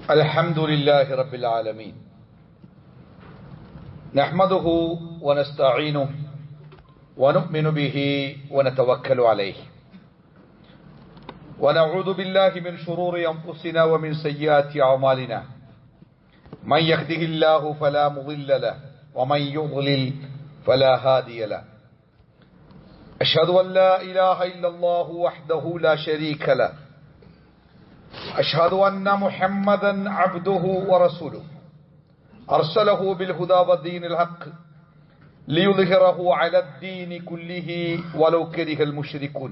الحمد لله رب العالمين نحمده ونستعينه ونؤمن به ونتوكل عليه ونعوذ بالله من شرور أنفسنا ومن سيئات أعمالنا من يهده الله فلا مضل له ومن يضلل فلا هادي له أشهد أن لا إله إلا الله وحده لا شريك له أشهد أن محمدا عبده ورسوله أرسله بالهدى والدين الحق ليظهره على الدين كله ولو كره المشركون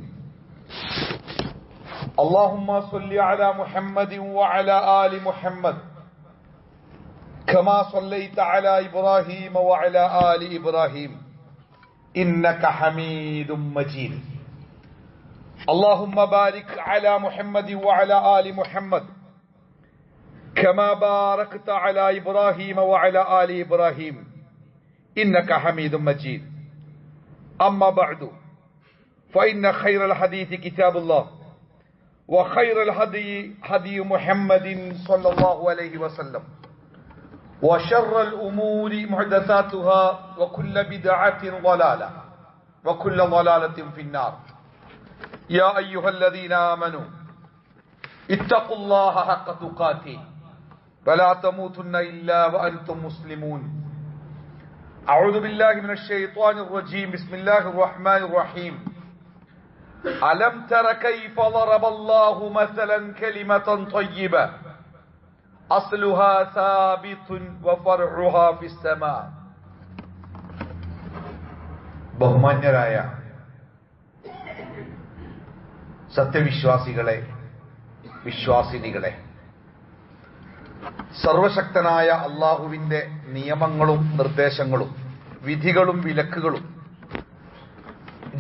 اللهم صل على محمد وعلى آل محمد كما صليت على إبراهيم وعلى آل إبراهيم إنك حميد مجيد اللهم بارك على محمد وعلى آل محمد كما باركت على إبراهيم وعلى آل إبراهيم إنك حميد مجيد أما بعد فإن خير الحديث كتاب الله وخير الهدي هدي محمد صلى الله عليه وسلم وشر الأمور محدثاتها وكل بدعة ضلالة وكل ضلالة في النار يا أيها الذين آمنوا اتقوا الله حق تقاته ولا تموتن إلا وأنتم مسلمون أعوذ بالله من الشيطان الرجيم بسم الله الرحمن الرحيم ألم تر كيف ضرب الله مثلا كلمة طيبة أصلها ثابت وفرعها في السماء ബഹുമാന്യരായ സത്യവിശ്വാസികളെ, വിശ്വാസിനികളെ, സർവശക്തനായ അള്ളാഹുവിന്റെ നിയമങ്ങളും നിർദ്ദേശങ്ങളും വിധികളും വിലക്കുകളും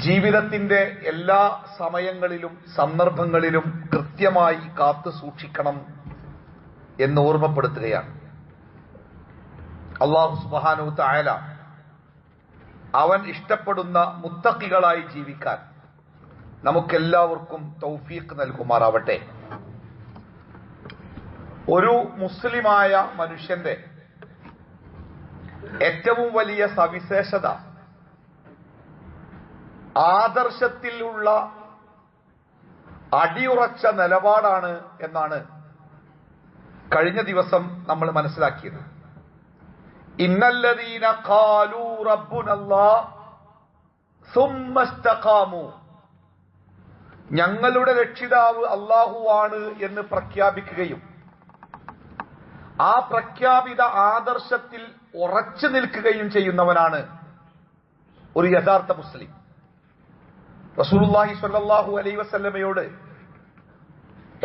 ജീവിതത്തിന്റെ എല്ലാ സമയങ്ങളിലും സന്ദർഭങ്ങളിലും കൃത്യമായി കാത്തു സൂക്ഷിക്കണം എന്ന് ഓർമ്മപ്പെടുത്തുകയാണ്. അല്ലാഹു സുബ്ഹാനഹു തആല അവൻ ഇഷ്ടപ്പെടുന്ന മുത്തഖികളായി ജീവിക്കാൻ നമുക്കെല്ലാവർക്കും തൗഫീഖ് നൽകുമാറാവട്ടെ. ഒരു മുസ്ലിമായ മനുഷ്യന്റെ ഏറ്റവും വലിയ സവിശേഷത ആദർശത്തിലുള്ള അടിയുറച്ച നിലപാടാണ് എന്നാണ് കഴിഞ്ഞ ദിവസം നമ്മൾ മനസ്സിലാക്കിയത്. ഇന്നല്ലദീന ഖാലൂ റബ്ബുനല്ലാഹ് സുമ്മ ഇസ്തഖാമു, ഞങ്ങളുടെ രക്ഷിതാവ് അല്ലാഹുവാണ് എന്ന് പ്രഖ്യാപിക്കുകയും ആ പ്രഖ്യാപിത ആദർശത്തിൽ ഉറച്ചു നിൽക്കുകയും ചെയ്യുന്നവനാണ് ഒരു യഥാർത്ഥ മുസ്ലിം. റസൂലുള്ളാഹി സ്വല്ലല്ലാഹു അലൈഹി വസല്ലമയോട്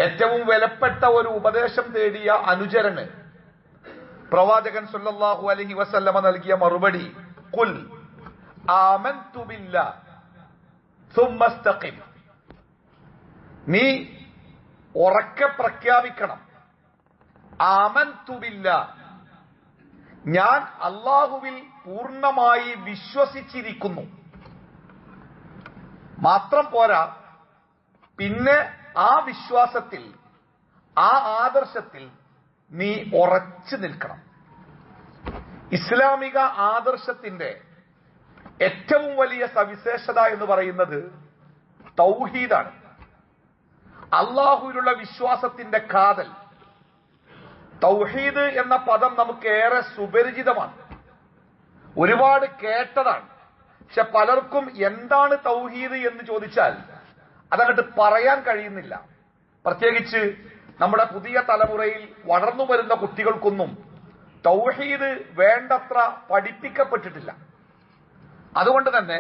ഏറ്റവും വിലപ്പെട്ട ഒരു ഉപദേശം തേടിയ അനുചരന് പ്രവാചകൻ സ്വല്ലല്ലാഹു അലൈഹി വസല്ലമ നൽകിയ മറുപടി ഖുൽ ആമൻതു ബില്ലാഹ് സുമ്മ ഇസ്തഖിം, നീ ഉറക്കെ പ്രഖ്യാപിക്കണം, ആമൻതു ബില്ലാഹ്, ഞാൻ അല്ലാഹുവിൽ പൂർണ്ണമായി വിശ്വസിച്ചിരിക്കുന്നു. മാത്രം പോരാ, പിന്നെ ആ വിശ്വാസത്തിൽ, ആ ആദർശത്തിൽ നീ ഉറച്ചു നിൽക്കണം. ഇസ്ലാമിക ആദർശത്തിന്റെ ഏറ്റവും വലിയ സവിശേഷത എന്ന് പറയുന്നത് തൗഹീദാണ്. അള്ളാഹുവിലുള്ള വിശ്വാസത്തിന്റെ കാതൽ. തൗഹീദ് എന്ന പദം നമുക്ക് ഏറെ സുപരിചിതമാണ്, ഒരുപാട് കേട്ടതാണ്. പക്ഷെ പലർക്കും എന്താണ് തൗഹീദ് എന്ന് ചോദിച്ചാൽ അതങ്ങോട്ട് പറയാൻ കഴിയുന്നില്ല. പ്രത്യേകിച്ച് നമ്മുടെ പുതിയ തലമുറയിൽ വളർന്നു വരുന്ന കുട്ടികൾക്കൊന്നും തൗഹീദ് വേണ്ടത്ര പഠിപ്പിക്കപ്പെട്ടിട്ടില്ല. അതുകൊണ്ട് തന്നെ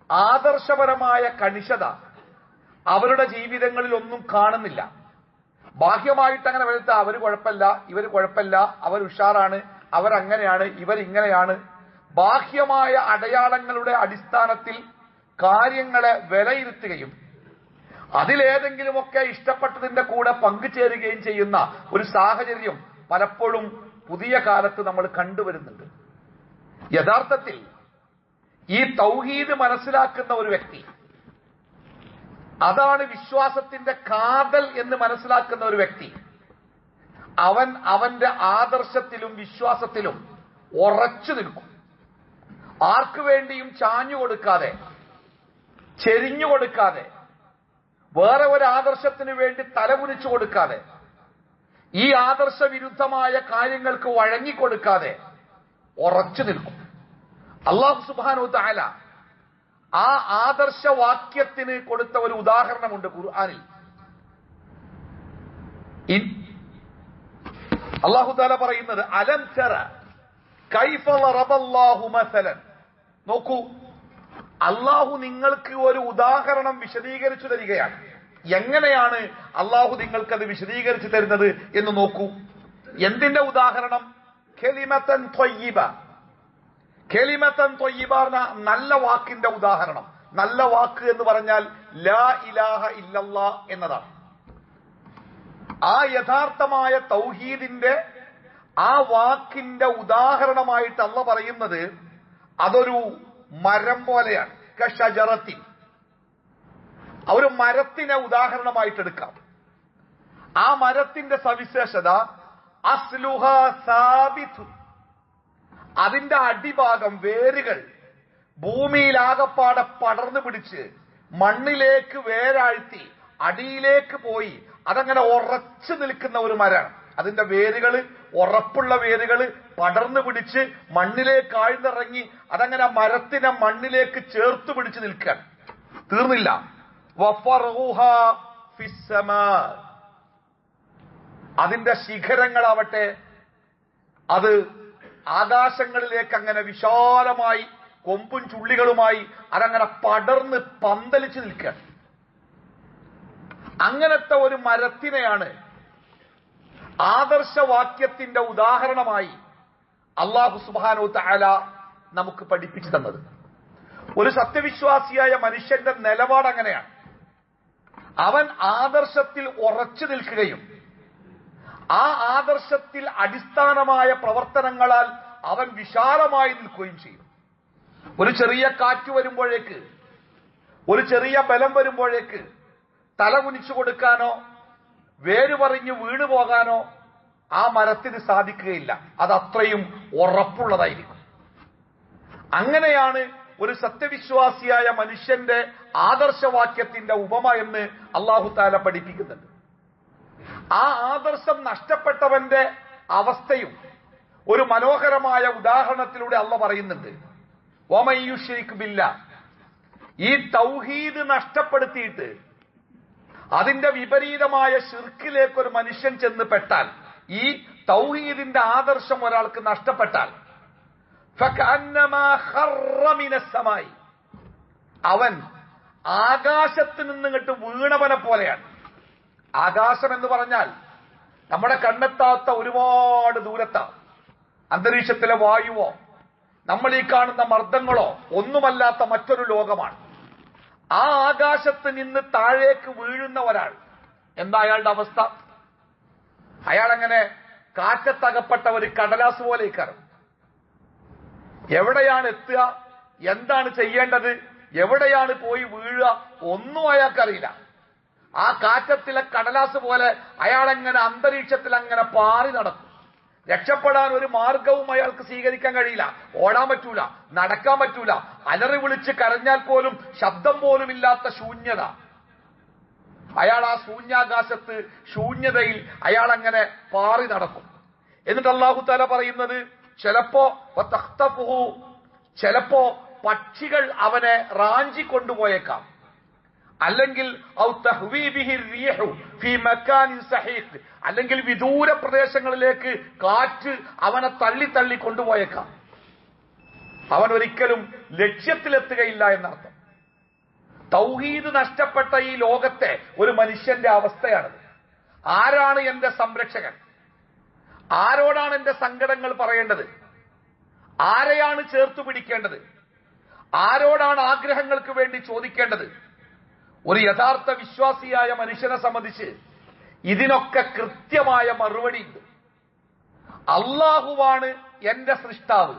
ആദർശപരമായ കണിശത അവരുടെ ജീവിതങ്ങളിൽ ഒന്നും കാണുന്നില്ല. ബാഹ്യമായിട്ട് അങ്ങനെ വരുത്ത അവര് കുഴപ്പമില്ല, ഇവര് കുഴപ്പമില്ല, അവർ ഉഷാറാണ്, അവരങ്ങനെയാണ്, ഇവരിങ്ങനെയാണ്, ബാഹ്യമായ അടയാളങ്ങളുടെ അടിസ്ഥാനത്തിൽ കാര്യങ്ങളെ വിലയിരുത്തുകയും അതിലേതെങ്കിലുമൊക്കെ ഇഷ്ടപ്പെട്ടതിന്റെ കൂടെ പങ്കുചേരുകയും ചെയ്യുന്ന ഒരു സാഹചര്യം പലപ്പോഴും പുതിയ കാലത്ത് നമ്മൾ കണ്ടുവരുന്നുണ്ട്. യഥാർത്ഥത്തിൽ ഈ തൗഹീദ് മനസ്സിലാക്കുന്ന ഒരു വ്യക്തി, അതാണ് വിശ്വാസത്തിന്റെ കാതൽ എന്ന് മനസ്സിലാക്കുന്ന ഒരു വ്യക്തി, അവൻ അവന്റെ ആദർശത്തിലും വിശ്വാസത്തിലും ഉറച്ചു നിൽക്കും. ആർക്കു വേണ്ടിയും ചാഞ്ഞു കൊടുക്കാതെ, ചെരിഞ്ഞു കൊടുക്കാതെ, വേറെ ഒരു ആദർശത്തിന് വേണ്ടി തലകുനിച്ചു കൊടുക്കാതെ, ഈ ആദർശ വിരുദ്ധമായ കാര്യങ്ങൾക്ക് വഴങ്ങിക്കൊടുക്കാതെ ഉറച്ചു നിൽക്കും. അല്ലാഹു സുബ്ഹാനഹു തആല ആ ആദർശവാക്യത്തിന് കൊടുത്ത ഒരു ഉദാഹരണമുണ്ട് ഖുർആനിൽ. അല്ലാഹു തആല പറയുന്നത്, അലം തറ കൈഫ റബല്ലാഹു മസലൻ. നോക്കൂ, അല്ലാഹു നിങ്ങൾക്ക് ഒരു ഉദാഹരണം വിശദീകരിച്ചു തരികയാണ്. എങ്ങനെയാണ് അല്ലാഹു നിങ്ങൾക്കത് വിശദീകരിച്ചു തരുന്നത് എന്ന് നോക്കൂ. എന്തിന്റെ ഉദാഹരണം? കലിമത്തൻ ത്വയ്യിബ. കലിമത്തൻ ത്വയ്യിബ എന്ന നല്ല വാക്കിന്റെ ഉദാഹരണം. നല്ല വാക്ക് എന്ന് പറഞ്ഞാൽ ലാ ഇലാഹ ഇല്ലല്ലാ എന്നതാണ്. ആ യഥാർത്ഥമായ തൗഹീദിന്റെ ആ വാക്കിന്റെ ഉദാഹരണമായിട്ട് അല്ലാഹു പറയുന്നത് അതൊരു മരം പോലെയാണ്. കശജറത്തിൻ, ഒരു മരത്തിനെ ഉദാഹരണമായിട്ട് എടുക്കാം. ആ മരത്തിന്റെ സവിശേഷത അസ്ലുഹ സാബിതു, അതിന്റെ അടിഭാഗം, വേരുകൾ ഭൂമിയിലാകപ്പാടെ പടർന്നു പിടിച്ച് മണ്ണിലേക്ക് വേരാഴ്ത്തി അടിയിലേക്ക് പോയി അതങ്ങനെ ഉറച്ചു നിൽക്കുന്ന ഒരു മരമാണ്. അതിന്റെ വേരുകള്, ഉറപ്പുള്ള വേരുകള് പടർന്നു പിടിച്ച് മണ്ണിലേക്ക് ആഴ്ന്നിറങ്ങി അതങ്ങനെ മരത്തിനെ മണ്ണിലേക്ക് ചേർത്ത് പിടിച്ച് നിൽക്കാൻ തീർന്നില്ല. അതിന്റെ ശിഖരങ്ങളാവട്ടെ അത് ആകാശങ്ങളിലേക്ക് അങ്ങനെ വിശാലമായി കൊമ്പും ചുള്ളികളുമായി അതങ്ങനെ പടർന്ന് പന്തലിച്ച് നിൽക്കാൻ. അങ്ങനത്തെ ഒരു മരത്തിനെയാണ് ആദർശവാക്യത്തിന്റെ ഉദാഹരണമായി അല്ലാഹു സുബ്ഹാനഹു തആല നമുക്ക് പഠിപ്പിച്ചു തന്നത്. ഒരു സത്യവിശ്വാസിയായ മനുഷ്യന്റെ നിലപാട് അങ്ങനെയാണ്. അവൻ ആദർശത്തിൽ ഉറച്ചു നിൽക്കുകയും ആ ആദർശത്തിൽ അടിസ്ഥാനമായ പ്രവർത്തനങ്ങളാൽ അവൻ വിശാലമായി നിൽക്കുകയും ചെയ്യും. ഒരു ചെറിയ കാറ്റ് വരുമ്പോഴേക്ക്, ഒരു ചെറിയ ബലം വരുമ്പോഴേക്ക് തല കുനിച്ചു കൊടുക്കാനോ വേര് പറഞ്ഞ് വീണു പോകാനോ ആ മരത്തിന് സാധിക്കുകയില്ല. അത് അത്രയും ഉറപ്പുള്ളതായിരിക്കും. അങ്ങനെയാണ് ഒരു സത്യവിശ്വാസിയായ മനുഷ്യന്റെ ആദർശവാക്യത്തിന്റെ ഉപമ എന്ന് അല്ലാഹു തആല പഠിപ്പിക്കുന്നുണ്ട്. ആ ആദർശം നഷ്ടപ്പെട്ടവന്റെ അവസ്ഥയും ഒരു മനോഹരമായ ഉദാഹരണത്തിലൂടെ അല്ലാഹു പറയുന്നുണ്ട്. വമൻ യുശ്രിക് ബില്ലാഹ്, ഈ തൗഹീദ് നഷ്ടപ്പെടുത്തിയിട്ട് അതിന്റെ വിപരീതമായ ശിർക്കിലേക്ക് ഒരു മനുഷ്യൻ ചെന്ന് പെട്ടാൽ, ഈ തൗഹീദിന്റെ ആദർശം ഒരാൾക്ക് നഷ്ടപ്പെട്ടാൽ, ഫകഅന്നമാ ഖറ മിനസ് സമായി, അവൻ ആകാശത്ത് നിന്നിങ്ങോട്ട് വീണവനെ പോലെയാണ്. ആകാശം എന്ന് പറഞ്ഞാൽ നമ്മുടെ കണ്ണെത്താത്ത ഒരുപാട് ദൂരത്താണ്. അന്തരീക്ഷത്തിലെ വായുവോ നമ്മൾ ഈ കാണുന്ന മർദ്ദങ്ങളോ ഒന്നുമല്ലാത്ത മറ്റൊരു ലോകമാണ്. ആ ആകാശത്ത് നിന്ന് താഴേക്ക് വീഴുന്ന ഒരാൾ, എന്താ അയാളുടെ അവസ്ഥ? അയാളങ്ങനെ കാറ്റത്തകപ്പെട്ട ഒരു കടലാസ് പോലെ ഇക്കറും. എവിടെയാണ് എത്തുക, എന്താണ് ചെയ്യേണ്ടത്, എവിടെയാണ് പോയി വീഴുക, ഒന്നും അയാൾക്കറിയില്ല. ആ കാറ്റത്തിലെ കടലാസ് പോലെ അയാളെങ്ങനെ അന്തരീക്ഷത്തിൽ അങ്ങനെ പാറി നടക്കും. രക്ഷപ്പെടാൻ ഒരു മാർഗവും അയാൾക്ക് സ്വീകരിക്കാൻ കഴിയില്ല. ഓടാൻ പറ്റൂല, നടക്കാൻ പറ്റൂല, അലറി വിളിച്ച് കരഞ്ഞാൽ പോലും ശബ്ദം പോലും ഇല്ലാത്ത ശൂന്യത. അയാൾ ആ ശൂന്യാകാശത്ത്, ശൂന്യതയിൽ അയാൾ അങ്ങനെ പാറി നടക്കും. എന്നിട്ട് അല്ലാഹു തആല പറയുന്നത്, ചിലപ്പോ പക്ഷികൾ അവനെ റാഞ്ചി കൊണ്ടുപോയേക്കാം, അല്ലെങ്കിൽ അല്ലെങ്കിൽ വിദൂര പ്രദേശങ്ങളിലേക്ക് കാറ്റ് അവനെ തള്ളി തള്ളി കൊണ്ടുപോയേക്കാം. അവൻ ഒരിക്കലും ലക്ഷ്യത്തിലെത്തുകയില്ല എന്നർത്ഥം. തൗഹീദ് നഷ്ടപ്പെട്ട ഈ ലോകത്തെ ഒരു മനുഷ്യന്റെ അവസ്ഥയാണത്. ആരാണ് എന്റെ സംരക്ഷകൻ? ആരോടാണ് എന്റെ സങ്കടങ്ങൾ പറയേണ്ടത്? ആരെയാണ് ചേർത്തു പിടിക്കേണ്ടത്? ആരോടാണ് ആഗ്രഹങ്ങൾക്ക് വേണ്ടി ചോദിക്കേണ്ടത്? ഒരു യഥാർത്ഥ വിശ്വാസിയായ മനുഷ്യനെ സംബന്ധിച്ച് ഇതിനൊക്കെ കൃത്യമായ മറുപടി ഉണ്ട്. അല്ലാഹുവാണ് എന്റെ സൃഷ്ടാവ്,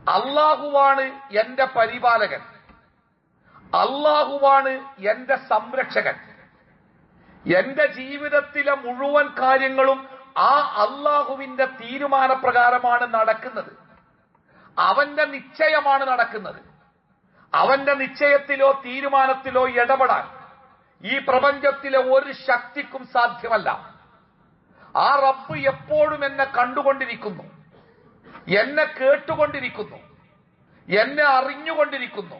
അല്ലാഹുവാണ് എന്റെ പരിപാലകൻ, അല്ലാഹുവാണ് എന്റെ സംരക്ഷകൻ. എന്റെ ജീവിതത്തിലെ മുഴുവൻ കാര്യങ്ങളും ആ അള്ളാഹുവിന്റെ തീരുമാനപ്രകാരമാണ് നടക്കുന്നത്. അവന്റെ നിശ്ചയമാണ് നടക്കുന്നത്. അവന്റെ നിശ്ചയത്തിലോ തീരുമാനത്തിലോ ഇടപെടാൻ ഈ പ്രപഞ്ചത്തിലെ ഒരു ശക്തിക്കും സാധ്യമല്ല. ആ റബ്ബ് എപ്പോഴും എന്നെ കണ്ടുകൊണ്ടിരിക്കുന്നു, എന്നെ കേട്ടുകൊണ്ടിരിക്കുന്നു, എന്നെ അറിഞ്ഞുകൊണ്ടിരിക്കുന്നു.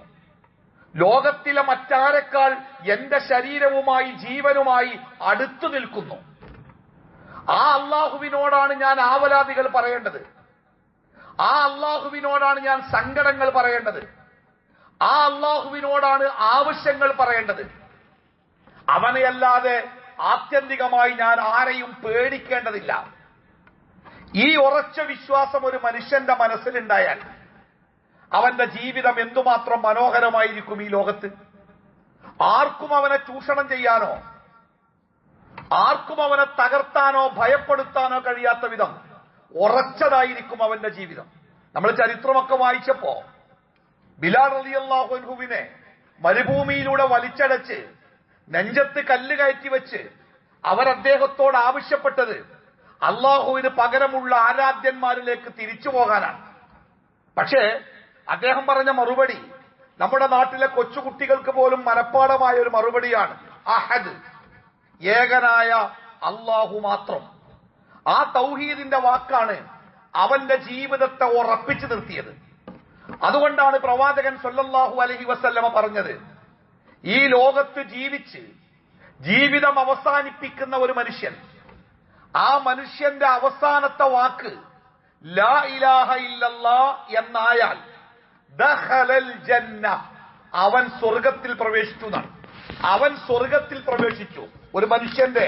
ലോകത്തിലെ മറ്റാരെക്കാൾ എന്റെ ശരീരവുമായി ജീവനുമായി അടുത്തു നിൽക്കുന്നു. ആ അള്ളാഹുവിനോടാണ് ഞാൻ ആവലാതികൾ പറയേണ്ടത്. ആ അള്ളാഹുവിനോടാണ് ഞാൻ സങ്കടങ്ങൾ പറയേണ്ടത്. ആ അള്ളാഹുവിനോടാണ് ആവശ്യങ്ങൾ പറയേണ്ടത്. അവനെയല്ലാതെ ആത്യന്തികമായി ഞാൻ ആരെയും പേടിക്കേണ്ടതില്ല. ഈ ഉറച്ച വിശ്വാസം ഒരു മനുഷ്യന്റെ മനസ്സിലുണ്ടായാൽ അവന്റെ ജീവിതം എന്തുമാത്രം മനോഹരമായിരിക്കും ഈ ലോകത്ത്. ആർക്കും അവനെ ചൂഷണം ചെയ്യാനോ ആർക്കും അവനെ തകർത്താനോ ഭയപ്പെടുത്താനോ കഴിയാത്ത വിധം ഉറച്ചതായിരിക്കും അവന്റെ ജീവിതം. നമ്മൾ ചരിത്രമൊക്കെ വായിച്ചപ്പോ ബിലാൽ റളിയല്ലാഹു അൻഹുവിനെ മരുഭൂമിയിലൂടെ വലിച്ചടച്ച് നെഞ്ചത്ത് കല്ല് കയറ്റി വെച്ച് അവർ അദ്ദേഹത്തോട് ആവശ്യപ്പെട്ടത് അള്ളാഹുവിന് പകരമുള്ള ആരാധ്യന്മാരിലേക്ക് തിരിച്ചു പോകാനാണ്. പക്ഷേ അദ്ദേഹം പറഞ്ഞ മറുപടി നമ്മുടെ നാട്ടിലെ കൊച്ചുകുട്ടികൾക്ക് പോലും മനഃപ്പാടമായ ഒരു മറുപടിയാണ്. അഹദ്, ഏകനായ അള്ളാഹു മാത്രം. ആ തൗഹീദിന്റെ വാക്കാണ് അവന്റെ ജീവിതത്തെ ഉറപ്പിച്ചു നിർത്തിയത്. അതുകൊണ്ടാണ് പ്രവാചകൻ സല്ലല്ലാഹു അലൈഹി വസല്ലമ പറഞ്ഞത്, ഈ ലോകത്ത് ജീവിച്ച് ജീവിതം അവസാനിപ്പിക്കുന്ന ഒരു മനുഷ്യൻ, ആ മനുഷ്യന്റെ അവസാനത്തെ വാക്ക് ലാ ഇലാഹ ഇല്ലല്ലാ എന്നായാൽ ദഖലൽ ജന്ന, അവൻ സ്വർഗത്തിൽ പ്രവേശിച്ചു എന്നാണ്. അവൻ സ്വർഗത്തിൽ പ്രവേശിച്ചു. ഒരു മനുഷ്യന്റെ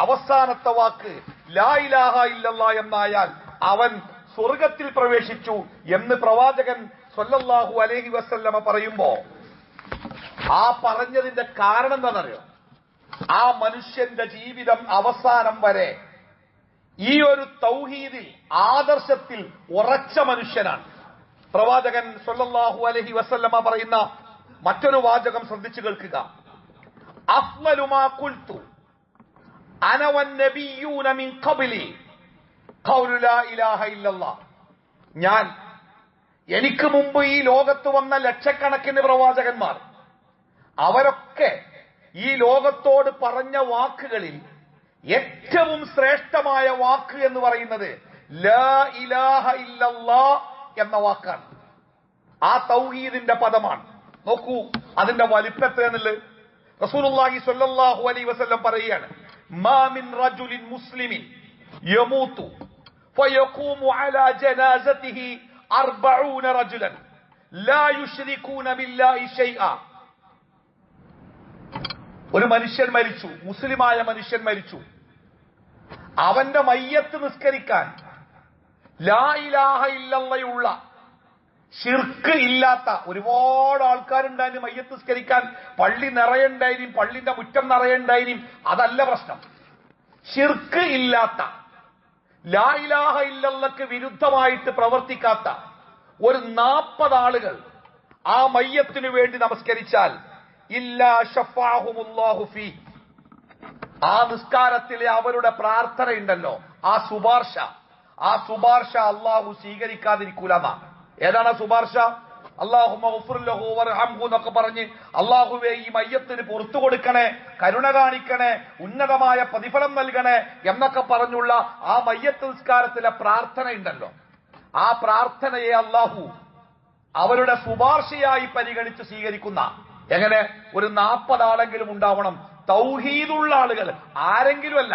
അവസാനത്തെ വാക്ക് ലാ ഇലാഹ ഇല്ലല്ലാ എന്നായാൽ അവൻ സ്വർഗത്തിൽ പ്രവേശിച്ചു എന്ന് പ്രവാചകൻ സല്ലല്ലാഹു അലൈഹി വസല്ലമ പറയുമ്പോ ആ പറഞ്ഞതിന്റെ കാരണം എന്താണെന്നറിയോ? ആ മനുഷ്യന്റെ ജീവിതം അവസാനം വരെ ഈ ഒരു തൗഹീദിൽ ആദർശത്തിൽ ഉറച്ച മനുഷ്യനാണ്. പ്രവാചകൻ സല്ലല്ലാഹു അലൈഹി വസല്ലമ പറയുന്ന മറ്റൊരു വാചകം ശ്രദ്ധിച്ചു കേൾക്കുക. അഫ്ളലു മാ ഖുൽതു അന വന്നബിയ്യൂന മിൻ ഖബ്ലി ഖൗലു ലാ ഇലാഹ ഇല്ലല്ലാഹ്. ഞാൻ, എനിക്ക് മുമ്പ് ഈ ലോകത്ത് വന്ന ലക്ഷക്കണക്കിന് പ്രവാചകന്മാർ അവരൊക്കെ ഈ ലോകത്തോട് പറഞ്ഞ വാക്കുകളിൽ ഏറ്റവും ശ്രേഷ്ഠമായ വാക്ക് എന്ന് പറയുന്നത് ലാ ഇലാഹ ഇല്ലല്ലാഹ് എന്ന വാക്കാണ്. ആ തൗഹീദിന്റെ പദമാണ്. നോക്കൂ അതിന്റെ വലിപ്പത്തെന്നുള്ളത്. റസൂലുള്ളാഹി സ്വല്ലല്ലാഹു അലൈഹി വസല്ലം പറയുകയാണ്, മാ മിൻ റജുലിൻ മുസ്ലിമിൻ യമൂതു ഫയഖൂമു അലാ ജനാസതിഹി 40 റജുലൻ ലാ യുശ്രികൂന ബില്ലാഹി ശൈആ. ഒരു മനുഷ്യൻ മരിച്ചു, മുസ്ലിമായ മനുഷ്യൻ മരിച്ചു. അവന്റെ മയ്യത്ത് നിസ്കരിക്കാൻ ലാ ഇലാഹ ഇല്ലല്ലാഹയുള്ള ശിർക്ക് ഇല്ലാത്ത ഒരുപാട് ആൾക്കാരുണ്ടായിരുന്നു. മയ്യത്ത് നിസ്കരിക്കാൻ പള്ളി നിറയുണ്ടായിരുന്നു, പള്ളിന്റെ മുറ്റം നിറയുണ്ടായിരുന്നു. അതല്ല പ്രശ്നം. ശിർക്ക് ഇല്ലാത്ത, ലാ ഇലാഹ ഇല്ലല്ലാഹ്ക്ക് വിരുദ്ധമായിട്ട് പ്രവർത്തിക്കാത്ത ഒരു 40 ആളുകൾ ആ മയ്യത്തിനു വേണ്ടി നമസ്കരിച്ചാൽ ഇല്ലാ ശഫഅഹുമുല്ലാഹു ഫീ, ആ നിസ്കാരത്തിലെ അവരുടെ പ്രാർത്ഥനയുണ്ടല്ലോ, ആ ശുപാർശ അള്ളാഹു സ്വീകരിക്കാതിരിക്കൂലെന്നാ. ഏതാണ് ആ ശുപാർശ? അല്ലാഹുമ്മ ഗഫിർ ലഹു വർഹംഹു എന്നൊക്കെ പറഞ്ഞ് അള്ളാഹുവേ ഈ മയ്യത്തിന് പുറത്തു കൊടുക്കണേ, കരുണ കാണിക്കണേ, ഉന്നതമായ പ്രതിഫലം നൽകണേ എന്നൊക്കെ പറഞ്ഞുള്ള ആ മയ്യത്ത് നിസ്കാരത്തിലെ പ്രാർത്ഥനയുണ്ടല്ലോ, ആ പ്രാർത്ഥനയെ അള്ളാഹു അവരുടെ ശുപാർശയായി പരിഗണിച്ച് സ്വീകരിക്കുന്ന. എങ്ങനെ? ഒരു 40 ആളെങ്കിലും ഉണ്ടാവണം. തൗഹീദുള്ള ആളുകൾ, ആരെങ്കിലും അല്ല.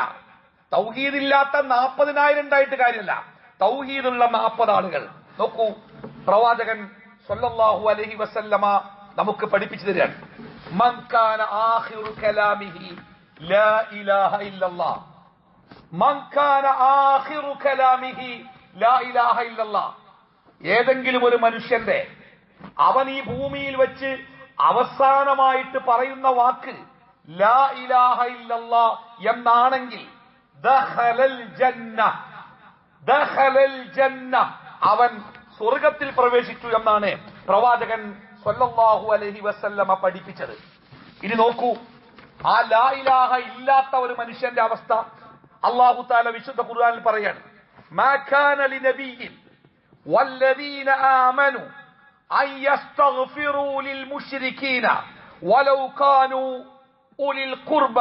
തൗഹീദില്ലാത്ത 40,000 ഉണ്ടായിട്ട് കാര്യമല്ല. തൗഹീദുള്ള 40 ആളുകൾ. നോക്കൂ, പ്രവാചകൻ സല്ലല്ലാഹു അലൈഹി വസല്ലമ നമുക്ക് പഠിപ്പിച്ചു തരാൻ, മൻ കാന ആഖിറു കലാമിഹി ലാ ഇലാഹ ഇല്ലല്ലാഹ്. മൻ കാന ആഖിറു കലാമിഹി ലാ ഇലാഹ ഇല്ലല്ലാഹ്. ഏതെങ്കിലും ഒരു മനുഷ്യന്റെ അവൻ ഈ ഭൂമിയിൽ വെച്ച് അവസാനമായിട്ട് പറയുന്ന വാക്ക് ലാ ഇലാഹ ഇല്ലല്ലാഹ് എന്നാണെങ്കിൽ ദഖലൽ ജന്ന, ദഖലൽ ജന്ന, അവൻ സ്വർഗത്തിൽ പ്രവേശിച്ചു എന്നാണ് പ്രവാചകൻ സല്ലല്ലാഹു അലൈഹി വസല്ലമ പഠിപ്പിച്ചത്. ഇനി നോക്കൂ, ആ ലാ ഇലാഹ ഇല്ലാത്ത ഒരു മനുഷ്യന്റെ അവസ്ഥ അല്ലാഹു തആല വിശുദ്ധ ഖുർആനിൽ പറയാണ്, മാ കാന ലിനബിയ്യിൻ വല്ലദീന ആമനു അൻ യസ്തഗ്ഫിറൂ ലിൽ മുശ്രികീന വലൗ കാനൂ ഉലിൽ ഖുർബ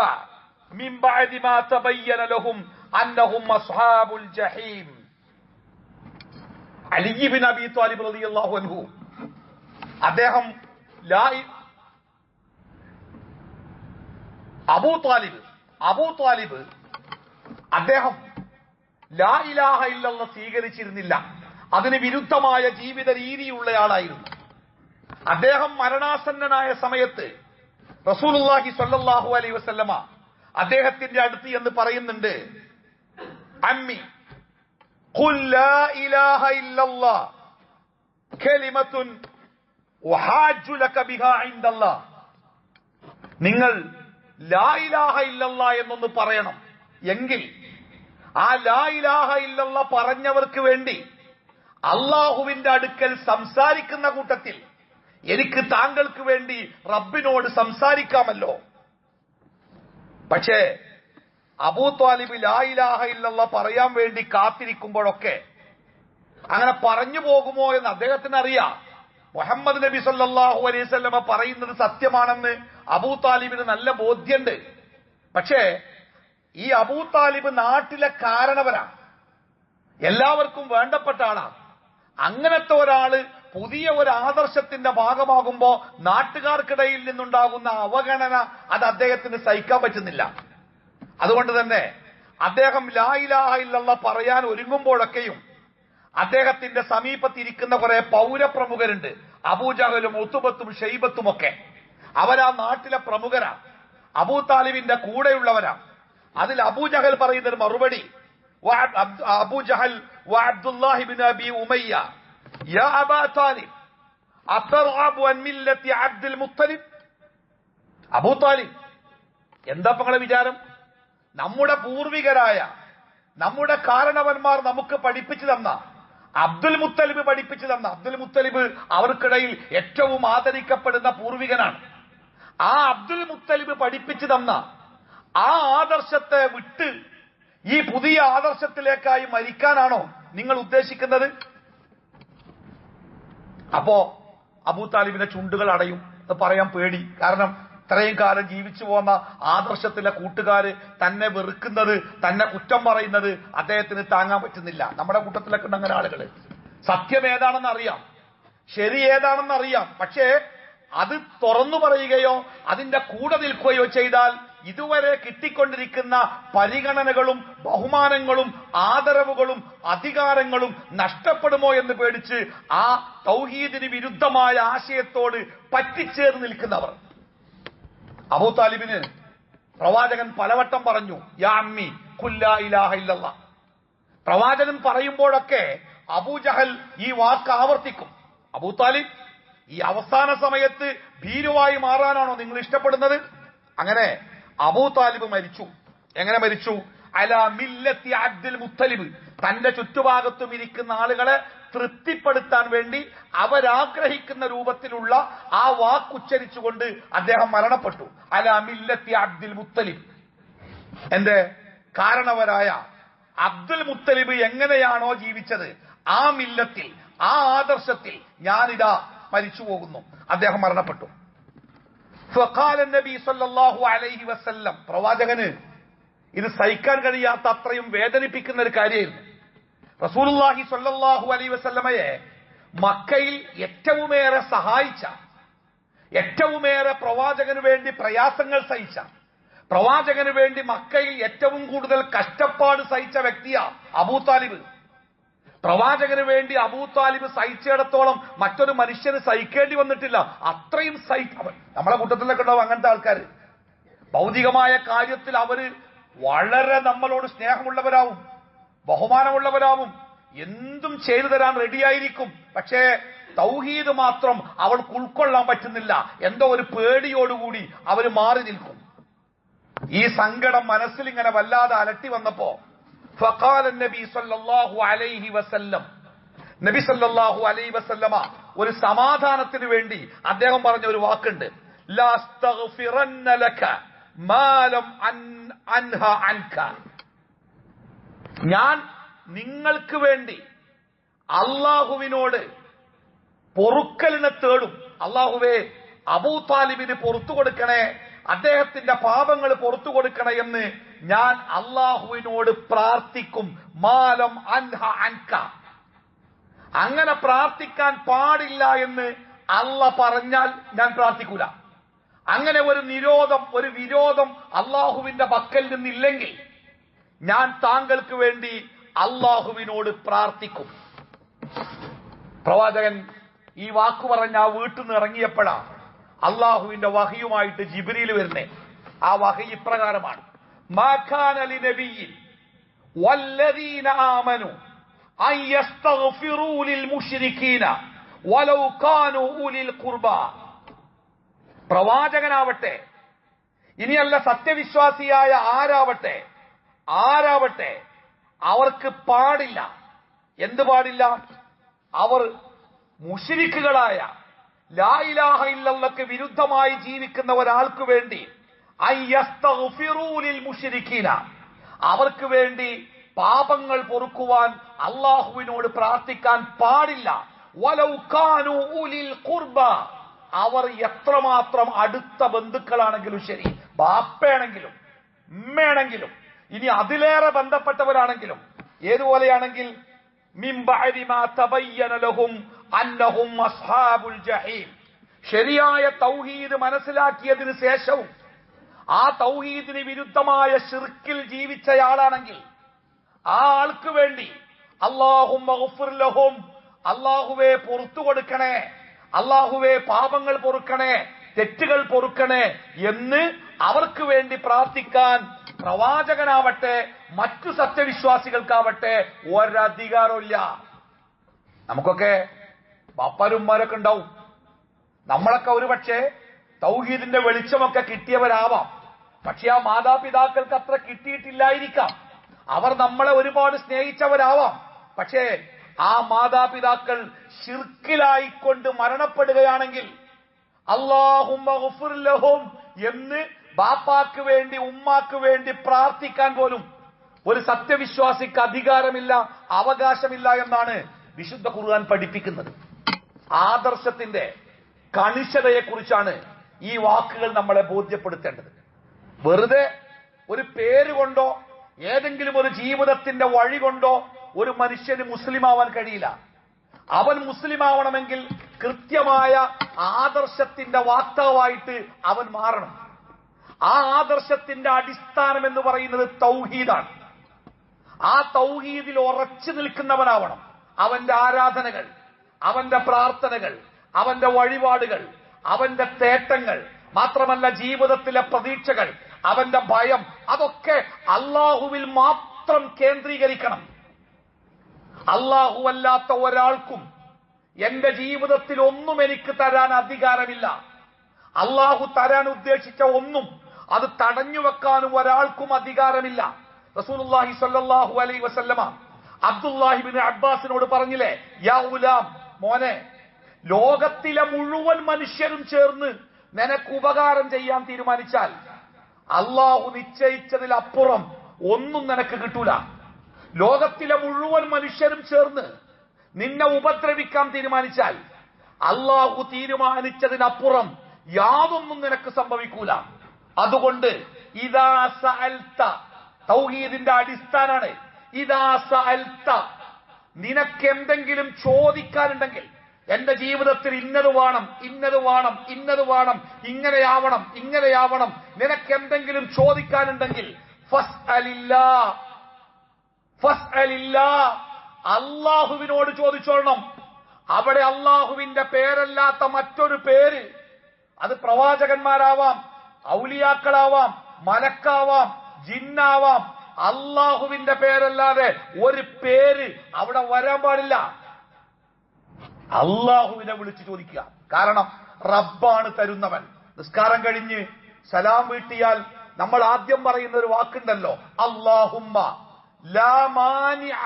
മിൻ ബഅദി മാ തബയ്യന ലഹും അന്നഹും അസ്ഹാബുൽ ജഹീം. അലി ഇബ്നു അബീ ത്വാലിബ് റളിയല്ലാഹു അൻഹു അദ്ദേഹം അബൂ ത്വാലിബ് അദ്ദേഹം ലാ ഇലാഹ ഇല്ലല്ലാഹ് സ്വീകരിച്ചിരുന്നില്ല. അതിന് വിരുദ്ധമായ ജീവിത രീതിയുള്ളയാളായിരുന്നു. അദ്ദേഹം മരണാസന്നനായ സമയത്ത് റസൂലുള്ളാഹി സ്വല്ലല്ലാഹു അലൈഹി വസല്ലമ അദ്ദേഹത്തിന്റെ അടുത്ത് എന്ന് പറയുന്നുണ്ട്, അമ്മി ഖുൽ ലാ ഇലാഹ ഇല്ലല്ലാഹ് കലിമത്തുൻ വഹാജു ലക ബിഹാ ഇൻദല്ലാഹ്. നിങ്ങൾ ലാ ഇലാഹ ഇല്ലല്ലാഹ് എന്നൊന്ന് പറയണം. എങ്കിൽ ആ ലാ ഇലാഹ ഇല്ലല്ലാഹ് പറഞ്ഞവർക്ക് വേണ്ടി അള്ളാഹുവിന്റെ അടുക്കൽ സംസാരിക്കുന്ന കൂട്ടത്തിൽ എനിക്ക് താങ്കൾക്ക് വേണ്ടി റബ്ബിനോട് സംസാരിക്കാമല്ലോ. പക്ഷേ അബൂ ത്വാലിബ് ലാ ഇലാഹ ഇല്ലല്ലാഹ് പറയാൻ വേണ്ടി കാത്തിരിക്കുമ്പോഴൊക്കെ അങ്ങനെ പറഞ്ഞു പോകുമോ എന്ന് അദ്ദേഹത്തിന് അറിയാം. മുഹമ്മദ് നബി സല്ലല്ലാഹു അലൈഹി വസല്ലമ പറയുന്നത് സത്യമാണെന്ന് അബൂ താലിബിന് നല്ല ബോധ്യമുണ്ട്. പക്ഷേ ഈ അബൂ താലിബ് നാട്ടിലെ കാരണവരാണ്, എല്ലാവർക്കും വേണ്ടപ്പെട്ട ആളാണ്. അങ്ങനത്തെ ഒരാള് പുതിയ ഒരു ആദർശത്തിന്റെ ഭാഗമാകുമ്പോ നാട്ടുകാർക്കിടയിൽ നിന്നുണ്ടാകുന്ന അവഗണന അത് അദ്ദേഹത്തിന് സഹിക്കാൻ പറ്റുന്നില്ല. അതുകൊണ്ട് തന്നെ അദ്ദേഹം ലാ ഇലാഹ ഇല്ലല്ലാഹ് പറയാൻ ഒരുങ്ങുമ്പോഴൊക്കെയും അദ്ദേഹത്തിന്റെ സമീപത്തിരിക്കുന്ന കുറെ പൗരപ്രമുഖരുണ്ട്. അബൂജഹലും ഉത്ബത്തും ഷൈബത്തും ഒക്കെ അവരാ നാട്ടിലെ പ്രമുഖരാ, അബൂ താലിബിന്റെ കൂടെയുള്ളവരാ. അതിൽ അബൂജഹൽ പറയുന്നൊരു മറുപടി, അബൂജഹൽ വഅബ്ദുല്ലാഹി ഇബ്നു അബീ ഉമയ്യ യാ അബാ താലിബ് അതർഅബു അൻ മില്ലത്തി അബ്ദുൽ മുത്തലിബ്. അബൂ താലിബ്, എന്താ നിങ്ങളുടെ വിചാരം? നമ്മുടെ പൂർവികരായ നമ്മുടെ കാരണവന്മാർ നമുക്ക് പഠിപ്പിച്ചു തന്ന അബ്ദുൽ മുത്തലിബ് പഠിപ്പിച്ചു തന്ന അബ്ദുൽ മുത്തലിബ് അവർക്കിടയിൽ ഏറ്റവും ആദരിക്കപ്പെടുന്ന പൂർവികനാണ്. ആ അബ്ദുൽ മുത്തലിബ് പഠിപ്പിച്ചു തന്ന ആ ആദർശത്തെ വിട്ട് ഈ പുതിയ ആദർശത്തിലേക്കായി മരിക്കാനാണോ നിങ്ങൾ ഉദ്ദേശിക്കുന്നത്? അപ്പോ അബൂ താലിബിന്റെ ചുണ്ടുകൾ അടയും. അത് പറയാൻ പേടി. കാരണം ഇത്രയും കാലം ജീവിച്ചു പോന്ന ആദർശത്തിലെ കൂട്ടുകാര് തന്നെ വെറുക്കുന്നത്, തന്നെ കുറ്റം പറയുന്നത് അദ്ദേഹത്തിന് താങ്ങാൻ പറ്റുന്നില്ല. നമ്മുടെ കൂട്ടത്തിലൊക്കെ ഉണ്ട് അങ്ങനെ ആളുകൾ. സത്യം ഏതാണെന്ന് അറിയാം, ശരി ഏതാണെന്ന് അറിയാം, പക്ഷേ അത് തുറന്നു പറയുകയോ അതിന്റെ കൂടെ നിൽക്കുകയോ ചെയ്താൽ ഇതുവരെ കിട്ടിക്കൊണ്ടിരിക്കുന്ന പരിഗണനകളും ബഹുമാനങ്ങളും ആദരവുകളും അധികാരങ്ങളും നഷ്ടപ്പെടുമോ എന്ന് പേടിച്ച് ആ തൗഹീദിന് വിരുദ്ധമായ ആശയത്തോട് പറ്റിച്ചേർന്ന് നിൽക്കുന്നവർ. അബൂ താലിബിന് പ്രവാചകൻ പലവട്ടം പറഞ്ഞു, യാ അമ്മി ഖുൽ ലാ ഇലാഹ ഇല്ലല്ലാഹ്. പ്രവാചകൻ പറയുമ്പോഴൊക്കെ അബൂജഹൽ ഈ വാക്ക് ആവർത്തിക്കും. അബൂ താലിബ്, ഈ അവസാന സമയത്ത് ഭീരുവായി മാറാനാണോ നിങ്ങൾ ഇഷ്ടപ്പെടുന്നത്? അങ്ങനെ അബൂ താലിബ് മരിച്ചു. എങ്ങനെ മരിച്ചു? അലാ മില്ലത്തി അബ്ദുൽ മുത്തലിബ്. തന്റെ ചുറ്റുഭാഗത്തും ഇരിക്കുന്ന ആളുകളെ തൃപ്തിപ്പെടുത്താൻ വേണ്ടി അവരാഗ്രഹിക്കുന്ന രൂപത്തിലുള്ള ആ വാക്കുച്ചരിച്ചുകൊണ്ട് അദ്ദേഹം മരണപ്പെട്ടു. അലാ മില്ലത്തി അബ്ദുൽ മുത്തലിബ്. എന്റെ കാരണവരായ അബ്ദുൽ മുത്തലിബ് എങ്ങനെയാണോ ജീവിച്ചത് ആ മില്ലത്തിൽ, ആ ആദർശത്തിൽ ഞാനിതാ മരിച്ചു പോകുന്നു. അദ്ദേഹം മരണപ്പെട്ടു. ഫഖാല നബി സല്ലല്ലാഹു അലൈഹി വസല്ലം. പ്രവാചകന് ഇത് സഹിക്കാൻ കഴിയാത്ത അത്രയും വേദനിപ്പിക്കുന്ന ഒരു കാര്യമായിരുന്നു. റസൂലുള്ളാഹി സ്വല്ലല്ലാഹു അലൈഹി വസല്ലമയെ മക്കയിൽ ഏറ്റവുമേറെ സഹായിച്ച, ഏറ്റവുമേറെ പ്രവാചകന് വേണ്ടി പ്രയാസങ്ങൾ സഹിച്ച, പ്രവാചകന് വേണ്ടി മക്കയിൽ ഏറ്റവും കൂടുതൽ കഷ്ടപ്പാട് സഹിച്ച വ്യക്തിയാ അബൂ താലിബ്. പ്രവാചകന് വേണ്ടി അബൂ താലിബ് സഹിച്ചിടത്തോളം മറ്റൊരു മനുഷ്യന് സഹിക്കേണ്ടി വന്നിട്ടില്ല. അത്രയും നമ്മളെ കൂട്ടത്തിലൊക്കെ ഉണ്ടാവും അങ്ങനത്തെ ആൾക്കാർ. ഭൗതികമായ കാര്യത്തിൽ അവര് വളരെ നമ്മളോട് സ്നേഹമുള്ളവരാവും, ബഹുമാനമുള്ളവരാവും, എന്തും ചെയ്തു തരാൻ റെഡിയായിരിക്കും. പക്ഷേ തൗഹീദ് മാത്രം അവൾക്ക് ഉൾക്കൊള്ളാൻ പറ്റുന്നില്ല. എന്തോ ഒരു പേടിയോടുകൂടി അവര് മാറി നിൽക്കും. ഈ സങ്കടം മനസ്സിൽ ഇങ്ങനെ വല്ലാതെ അലട്ടി വന്നപ്പോ ഫഖാല നബി സല്ലല്ലാഹു അലൈഹി വസല്ലം, നബി സല്ലല്ലാഹു അലൈഹി വസല്ലമ ഒരു സമാധാനത്തിന് വേണ്ടി അദ്ദേഹം പറഞ്ഞ ഒരു വാക്കുണ്ട്, ലാ അസ്തഗ്ഫിറന്ന ലക മാലം അൻഹ അൻക. ഞാൻ നിങ്ങൾക്ക് വേണ്ടി അള്ളാഹുവിനോട് പൊറുക്കലിനെ തേടും. അള്ളാഹുവേ, അബൂ താലിബിന് പുറത്തു കൊടുക്കണേ, അദ്ദേഹത്തിന്റെ പാപങ്ങൾ പുറത്തു കൊടുക്കണേ എന്ന് ഞാൻ അള്ളാഹുവിനോട് പ്രാർത്ഥിക്കും. മാലം അൻഹ അൻക. അങ്ങനെ പ്രാർത്ഥിക്കാൻ പാടില്ല എന്ന് അള്ളാഹ് പറഞ്ഞാൽ ഞാൻ പ്രാർത്ഥിക്കൂല. അങ്ങനെ ഒരു വിരോധം അള്ളാഹുവിന്റെ പക്കൽ നിന്നില്ലെങ്കിൽ ഞാൻ താങ്കൾക്ക് വേണ്ടി അള്ളാഹുവിനോട് പ്രാർത്ഥിക്കും. പ്രവാചകൻ ഈ വാക്കു പറഞ്ഞ ആ വീട്ടിൽ നിന്ന് ഇറങ്ങിയപ്പോഴാണ് അള്ളാഹുവിന്റെ വഹിയുമായിട്ട് ജിബ്രീൽ വരുന്നേ. ആ വഹി ഇപ്രകാരമാണ്: മാ കാന ലിനബിയ്യിൻ വല്ലദീന ആമനു അൻ യസ്തഗ്ഫിറൂ ലിൽ മുശ്രികീന വലൗ കാനൂ ഉലിൽ ഖുർബാ. പ്രവാചകനാവട്ടെ, ഇനിയല്ല സത്യവിശ്വാസിയായ ആരാവട്ടെ അവർക്ക് പാടില്ല. എന്ത് പാടില്ല? അവർ മുശ്രിക്കുകളായ ലാ ഇലാഹ ഇല്ലല്ലാഹ്ക്ക് വിരുദ്ധമായി ജീവിക്കുന്ന ഒരാൾക്ക് വേണ്ടി അയ്യസ്തഗ്ഫിറൂ ലിൽ മുശ്രികീന, അവർക്ക് വേണ്ടി പാപങ്ങൾ പൊറുക്കുവാൻ അള്ളാഹുവിനോട് പ്രാർത്ഥിക്കാൻ പാടില്ല. വലൗ കാനൂ ഉലിൽ ഖുർബ, അവർ എത്രമാത്രം അടുത്ത ബന്ധുക്കളാണെങ്കിലും ശരി, ബാപ്പയാണെങ്കിലും ഉമ്മയാണെങ്കിലും ഇനി അതിലേറെ ബന്ധപ്പെട്ടവരാണെങ്കിലും. ഏതുപോലെയാണെങ്കിൽ മിൻ ബഅദി മാ തബയ്യന ലഹും അന്നഹും അസ്ഹാബുൽ ജഹീം, ശരിയായ തൗഹീദ് മനസ്സിലാക്കിയതിനു ശേഷവും ആ തൗഹീദിന് വിരുദ്ധമായ ശിർക്കിൽ ജീവിച്ചയാളാണെങ്കിൽ ആ ആൾക്ക് വേണ്ടി അല്ലാഹുമ്മ ഗഫിർ ലഹും, അല്ലാഹുവേ പുറത്തു കൊടുക്കണേ, അല്ലാഹുവേ പാപങ്ങൾ പൊറുക്കണേ, തെറ്റുകൾ പൊറുക്കണേ എന്ന് അവർക്ക് വേണ്ടി പ്രാർത്ഥിക്കാൻ പ്രവാചകനാവട്ടെ മറ്റു സത്യവിശ്വാസികൾക്കാവട്ടെ ഒരധികാരമില്ല. നമുക്കൊക്കെ ബാപ്പാരുമാരൊക്കെ ഉണ്ടാവും. നമ്മളൊക്കെ ഒരുപക്ഷെ തൗഹീദിന്റെ വെളിച്ചമൊക്കെ കിട്ടിയവരാവാം. പക്ഷെ ആ മാതാപിതാക്കൾക്ക് അത്ര കിട്ടിയിട്ടില്ലായിരിക്കാം. അവർ നമ്മളെ ഒരുപാട് സ്നേഹിച്ചവരാവാം. പക്ഷേ ആ മാതാപിതാക്കൾ ശിർക്കിലായിക്കൊണ്ട് മരണപ്പെടുകയാണെങ്കിൽ അല്ലാഹുമ്മ ഗഫിർ ലഹും എന്ന് ബാപ്പാക്ക് വേണ്ടി ഉമ്മാക്ക് വേണ്ടി പ്രാർത്ഥിക്കാൻ പോലും ഒരു സത്യവിശ്വാസിക്ക് അധികാരമില്ല, അവകാശമില്ല എന്നാണ് വിശുദ്ധ ഖുർആൻ പഠിപ്പിക്കുന്നത്. ആദർശത്തിന്റെ കണിശതയെക്കുറിച്ചാണ് ഈ വാക്കുകൾ നമ്മളെ ബോധ്യപ്പെടുത്തേണ്ടത്. വെറുതെ ഒരു പേര് കൊണ്ടോ ഏതെങ്കിലും ഒരു ജീവിതത്തിന്റെ വഴി കൊണ്ടോ ഒരു മനുഷ്യന് മുസ്ലിം ആവാൻ കഴിയില്ല. അവൻ മുസ്ലിം ആവണമെങ്കിൽ കൃത്യമായ ആദർശത്തിന്റെ വാക്താവായിട്ട് അവൻ മാറണം. ആ ആദർശത്തിന്റെ അടിസ്ഥാനം എന്ന് പറയുന്നത് തൗഹീദാണ്. ആ തൗഹീദിൽ ഉറച്ചു നിൽക്കുന്നവനാവണം. അവന്റെ ആരാധനകൾ, അവന്റെ പ്രാർത്ഥനകൾ, അവന്റെ വഴിപാടുകൾ, അവന്റെ തേട്ടങ്ങൾ, മാത്രമല്ല ജീവിതത്തിലെ പ്രതീക്ഷകൾ, അവന്റെ ഭയം, അതൊക്കെ അള്ളാഹുവിൽ മാത്രം കേന്ദ്രീകരിക്കണം. അല്ലാഹുവല്ലാത്ത ഒരാൾക്കും എന്റെ ജീവിതത്തിൽ ഒന്നും എനിക്ക് തരാൻ അധികാരമില്ല. അള്ളാഹു തരാൻ ഉദ്ദേശിച്ച ഒന്നും അത് തടഞ്ഞു വെക്കാനും ഒരാൾക്കും അധികാരമില്ല. റസൂലുള്ളാഹി സ്വല്ലല്ലാഹു അലൈഹി വസല്ലമ അബ്ദുല്ലാഹി ഇബ്നു അബ്ബാസിനോട് പറഞ്ഞില്ലേ, യാ ഗുലാം, മോനെ, ലോകത്തിലെ മുഴുവൻ മനുഷ്യരും ചേർന്ന് നിനക്ക് ഉപകാരം ചെയ്യാൻ തീരുമാനിച്ചാൽ അള്ളാഹു നിശ്ചയിച്ചതിലപ്പുറം ഒന്നും നിനക്ക് കിട്ടൂല. ലോകത്തിലെ മുഴുവൻ മനുഷ്യരും ചേർന്ന് നിന്നെ ഉപദ്രവിക്കാൻ തീരുമാനിച്ചാൽ അള്ളാഹു തീരുമാനിച്ചതിനപ്പുറം യാതൊന്നും നിനക്ക് സംഭവിക്കൂല. അതുകൊണ്ട് ഇദാ സഅൽത, തൗഹീദിന്റെ അടിസ്ഥാനാണ് ഇദാ സഅൽത, നിനക്ക് എന്തെങ്കിലും ചോദിക്കാനുണ്ടെങ്കിൽ, എന്റെ ജീവിതത്തിൽ ഇന്നത് വേണം, ഇന്നത് വേണം, ഇന്നത് വേണം, ഇങ്ങനെയാവണം, നിനക്ക് എന്തെങ്കിലും ചോദിക്കാനുണ്ടെങ്കിൽ ഫസ്അലില്ലാ, അള്ളാഹുവിനോട് ചോദിച്ചോളണം. അവിടെ അള്ളാഹുവിന്റെ പേരല്ലാത്ത മറ്റൊരു പേര്, അത് പ്രവാചകന്മാരാവാം, ഔലിയാക്കളാവാം, മലക്കാവാം, ജിന്നാവാം, അള്ളാഹുവിന്റെ പേരല്ലാതെ ഒരു പേര് അവിടെ വരാൻ പാടില്ല. അള്ളാഹുവിനെ വിളിച്ചു ചോദിക്കുക. കാരണം റബ്ബാണ് തരുന്നവൻ. നിസ്കാരം കഴിഞ്ഞ് സലാം വീട്ടിയാൽ നമ്മൾ ആദ്യം പറയുന്ന ഒരു വാക്കുണ്ടല്ലോ, അല്ലാഹുമ്മ ലാ മാനിഅ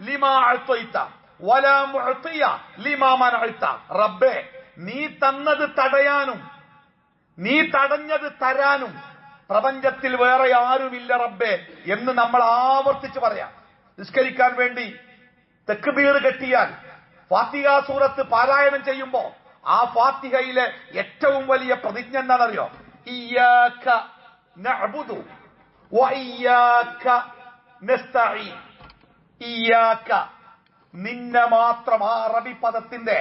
ലിമാ അഅ്തൈത വലാ മുഅ്തിയ ലിമാ മനഅത. റബ്ബേ, നീ തന്നത് തടയാനും നീ തടഞ്ഞത് തരാനും പ്രപഞ്ചത്തിൽ വേറെ ആരുമില്ല റബ്ബേ എന്ന് നമ്മൾ ആവർത്തിച്ച് പറയാം. നിസ്കരിക്കാൻ വേണ്ടി തക്ബീർ കെട്ടിയാൽ ഫാത്തിഹ സൂറത്ത് പാരായണം ചെയ്യുമ്പോ ആ ഫാത്തിഹയിലെ ഏറ്റവും വലിയ പ്രതിജ്ഞ എന്താണെന്നറിയോ? ഇയ്യാക നഅ്ബുദു വ ഇയ്യാക നസ്തഈൻ. ഇയ്യാക, നിന്നെ മാത്രം. ആ അറബി പദത്തിന്റെ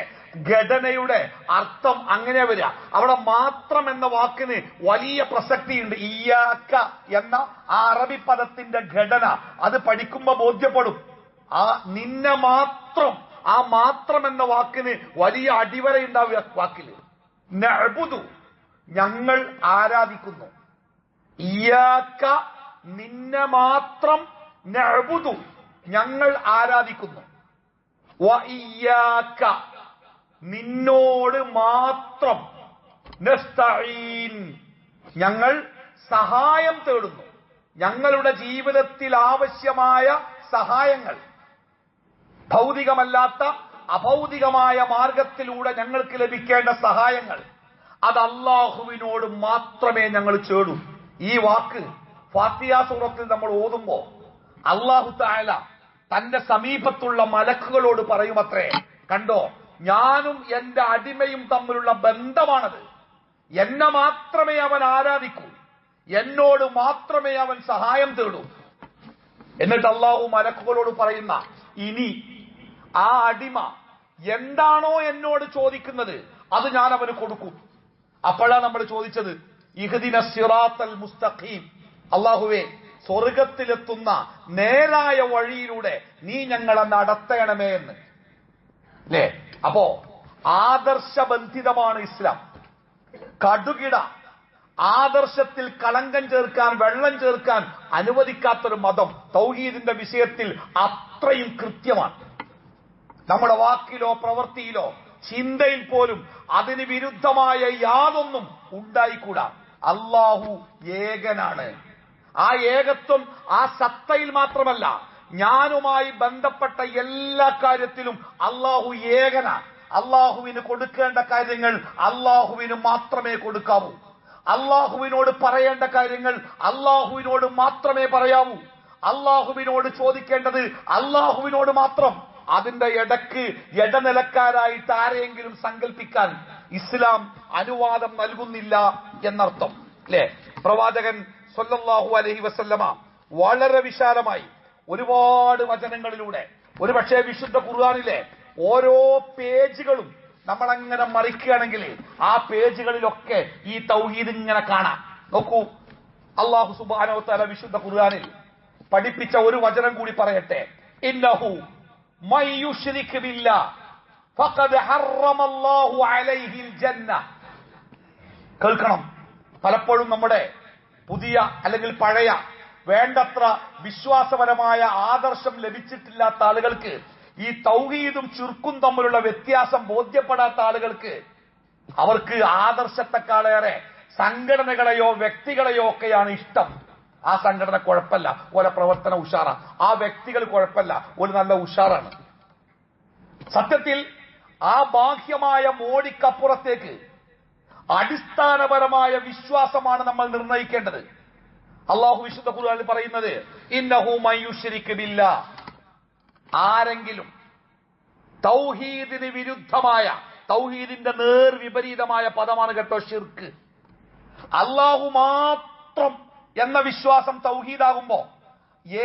ഘടനയുടെ അർത്ഥം അങ്ങനെ വരിക. അവിടെ മാത്രം എന്ന വാക്കിന് വലിയ പ്രസക്തിയുണ്ട്. ഇയ്യാക എന്ന ആ അറബി പദത്തിന്റെ ഘടന അത് പഠിക്കുമ്പോ ബോധ്യപ്പെടും. ആ നിന്നെ മാത്രം, ആ മാത്രം എന്ന വാക്കിന് വലിയ അടിവരയുണ്ടാവുക വാക്കില്. നഅ്ബുദു, ഞങ്ങൾ ആരാധിക്കുന്നു. ഇയ്യാക, നിന്നെ മാത്രം. നഅ്ബുദു, ഞങ്ങൾ ആരാധിക്കുന്നു. വ ഇയ്യാക, നിന്നോട് മാത്രം. നസ്തഈൻ, ഞങ്ങൾ സഹായം തേടുന്നു. ഞങ്ങളുടെ ജീവിതത്തിൽ ആവശ്യമായ സഹായങ്ങൾ, ഭൗതികമല്ലാത്ത അഭൗതികമായ മാർഗത്തിലൂടെ ഞങ്ങൾക്ക് ലഭിക്കേണ്ട സഹായങ്ങൾ, അത് അല്ലാഹുവിനോട് മാത്രമേ ഞങ്ങൾ ചേടൂ. ഈ വാക്ക് ഫാത്തിഹ സൂറത്തിൽ നമ്മൾ ഓതുമ്പോ അല്ലാഹു തആല തന്റെ സമീപത്തുള്ള മലക്കുകളോട് പറയുമത്രേ, കണ്ടോ, ഞാനും എന്റെ അടിമയും തമ്മിലുള്ള ബന്ധമാണത്. എന്നെ മാത്രമേ അവൻ ആരാധിക്കൂ, എന്നോട് മാത്രമേ അവൻ സഹായം തേടൂ. എന്നിട്ട് അല്ലാഹു മലക്കുകളോട് പറയുന്ന, ഇനി ആ അടിമ എന്താണോ എന്നോട് ചോദിക്കുന്നത് അത് ഞാൻ അവന് കൊടുക്കും. അപ്പോഴാണ് നമ്മൾ ചോദിച്ചത്, ഇഹ്ദിന സിറാത്തൽ മുസ്തഖീം, അല്ലാഹുവേ സ്വർഗത്തിലെത്തുന്ന നേരായ വഴിയിലൂടെ നീ ഞങ്ങളെ നടത്തണമേ എന്ന്. അല്ലേ? അപ്പോ ആദർശബന്ധിതമാണ് ഇസ്ലാം. കടുകിട ആദർശത്തിൽ കളങ്കം ചേർക്കാൻ, വെള്ളം ചേർക്കാൻ അനുവദിക്കാത്തൊരു മതം തൗഹീദിന്റെ വിഷയത്തിൽ അത്രയും കൃത്യമാണ്. നമ്മുടെ വാക്കിലോ പ്രവൃത്തിയിലോ ചിന്തയിൽ പോലും അതിന് വിരുദ്ധമായ യാതൊന്നും ഉണ്ടായിക്കൂടാ. അല്ലാഹു ഏകനാണ്. ആ ഏകത്വം ആ സത്തയിൽ മാത്രമല്ല, ഞാനുമായി ബന്ധപ്പെട്ട എല്ലാ കാര്യത്തിലും അല്ലാഹു ഏകനാണ്. അല്ലാഹുവിന് കൊടുക്കേണ്ട കാര്യങ്ങൾ അല്ലാഹുവിന് മാത്രമേ കൊടുക്കാവൂ. അല്ലാഹുവിനോട് പറയേണ്ട കാര്യങ്ങൾ അല്ലാഹുവിനോട് മാത്രമേ പറയാവൂ. അല്ലാഹുവിനോട് ചോദിക്കേണ്ടത് അല്ലാഹുവിനോട് മാത്രം. അതിന്റെ ഇടക്ക് ഇടനിലക്കാരായിട്ട് ആരെയെങ്കിലും സങ്കല്പിക്കാൻ ഇസ്ലാം അനുവാദം നൽകുന്നില്ല എന്നർത്ഥം. അല്ലെ? പ്രവാചകൻ സ്വല്ലല്ലാഹു അലൈഹി വസല്ലമ വളരെ വിശാലമായി ഒരുപാട് വചനങ്ങളിലൂടെ, ഒരുപക്ഷെ വിശുദ്ധ ഖുർആനിലെ ഓരോ പേജുകളും നമ്മളങ്ങനെ മറിക്കുകയാണെങ്കിൽ ആ പേജുകളിലൊക്കെ ഈ തൗഹീദ് ഇങ്ങനെ കാണാം. നോക്കൂ, അല്ലാഹു സുബ്ഹാനഹു വ തആല വിശുദ്ധ ഖുർആനിൽ പഠിപ്പിച്ച ഒരു വചനം കൂടി പറയട്ടെ. ഇന്നഹു മൻ യുശ്രിക് ബില്ലാഹ് ഫഖദ് ഹറമല്ലാഹു അലൈഹിൽ ജന്ന. കേൾക്കണം. പലപ്പോഴും നമ്മുടെ പുതിയ അല്ലെങ്കിൽ പഴയ വേണ്ടത്ര വിശ്വാസപരമായ ആദർശം ലഭിച്ചിട്ടില്ലാത്ത ആളുകൾക്ക്, ഈ തൗഹീദും ശിർക്കും തമ്മിലുള്ള വ്യത്യാസം ബോധ്യപ്പെടാത്ത ആളുകൾക്ക്, അവർക്ക് ആദർശത്തെക്കാളേറെ സംഘടനകളെയോ വ്യക്തികളെയോ ഒക്കെയാണ് ഇഷ്ടം. ആ സംഘടന കുഴപ്പമില്ല, ഓലെ പ്രവർത്തന ഉഷാറാണ്. ആ വ്യക്തികൾ കുഴപ്പമില്ല, ഒരു നല്ല ഉഷാറാണ്. സത്യത്തിൽ ആ ബാഹ്യമായ മോടിക്കപ്പുറത്തേക്ക് അടിസ്ഥാനപരമായ വിശ്വാസമാണ് നമ്മൾ നിർണയിക്കേണ്ടത്. അല്ലാഹു വിശുദ്ധ ഖുർആനിൽ പറയുന്നത്, ഇന്നഹു മൻ യുശ്രിക് ബില്ലാഹ്, ആരെങ്കിലും തൗഹീദിന് വിരുദ്ധമായ, തൗഹീദിന്റെ നേർ വിപരീതമായ പദമാണ് കേട്ടോ ഷിർക്ക്. അല്ലാഹു മാത്രം എന്ന വിശ്വാസം തൗഹീദാകുമ്പോ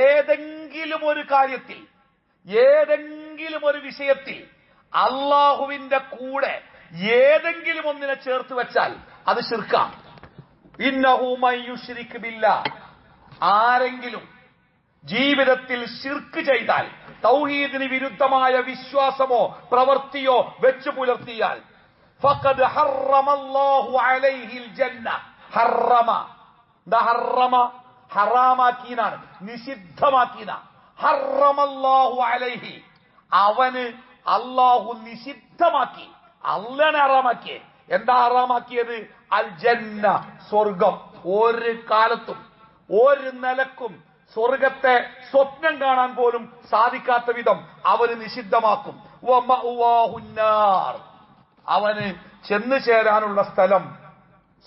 ഏതെങ്കിലും ഒരു കാര്യത്തിൽ, ഏതെങ്കിലും ഒരു വിഷയത്തിൽ അല്ലാഹുവിന്റെ കൂടെ ഏതെങ്കിലും ഒന്നിനെ ചേർത്ത് വെച്ചാൽ അത് ശിർക്കാണ്. ഇന്നഹു മൻ യുശ്രിക് ബില്ലാഹ്, ആരെങ്കിലും ജീവിതത്തിൽ ശിർക്ക് ചെയ്താൽ, തൗഹീദിന് വിരുദ്ധമായ വിശ്വാസമോ പ്രവൃത്തിയോ വെച്ചു പുലർത്തിയാൽ, ഫഖദ് ഹറമല്ലാഹു അലൈഹിൽ ജന്ന. ഹറമ, ദാ ഹറമ ഹറാമാക്കീനാണ്, നിഷിദ്ധമാക്കീന. ഹറമല്ലാഹു അലൈഹി, അവന് അല്ലാഹു നിഷിദ്ധമാക്കി. അള്ളാണ് ഹറാമാക്കിയത്. എന്താ ഹറാമാക്കിയത്? അൽ ജന്ന, സ്വർഗം. ഒരു കാലത്തും ഒരു നിലക്കും സ്വർഗത്തെ സ്വപ്നം കാണാൻ പോലും സാധിക്കാത്ത വിധം അവന് നിഷിദ്ധമാക്കും. അവന് ചെന്നു ചേരാനുള്ള സ്ഥലം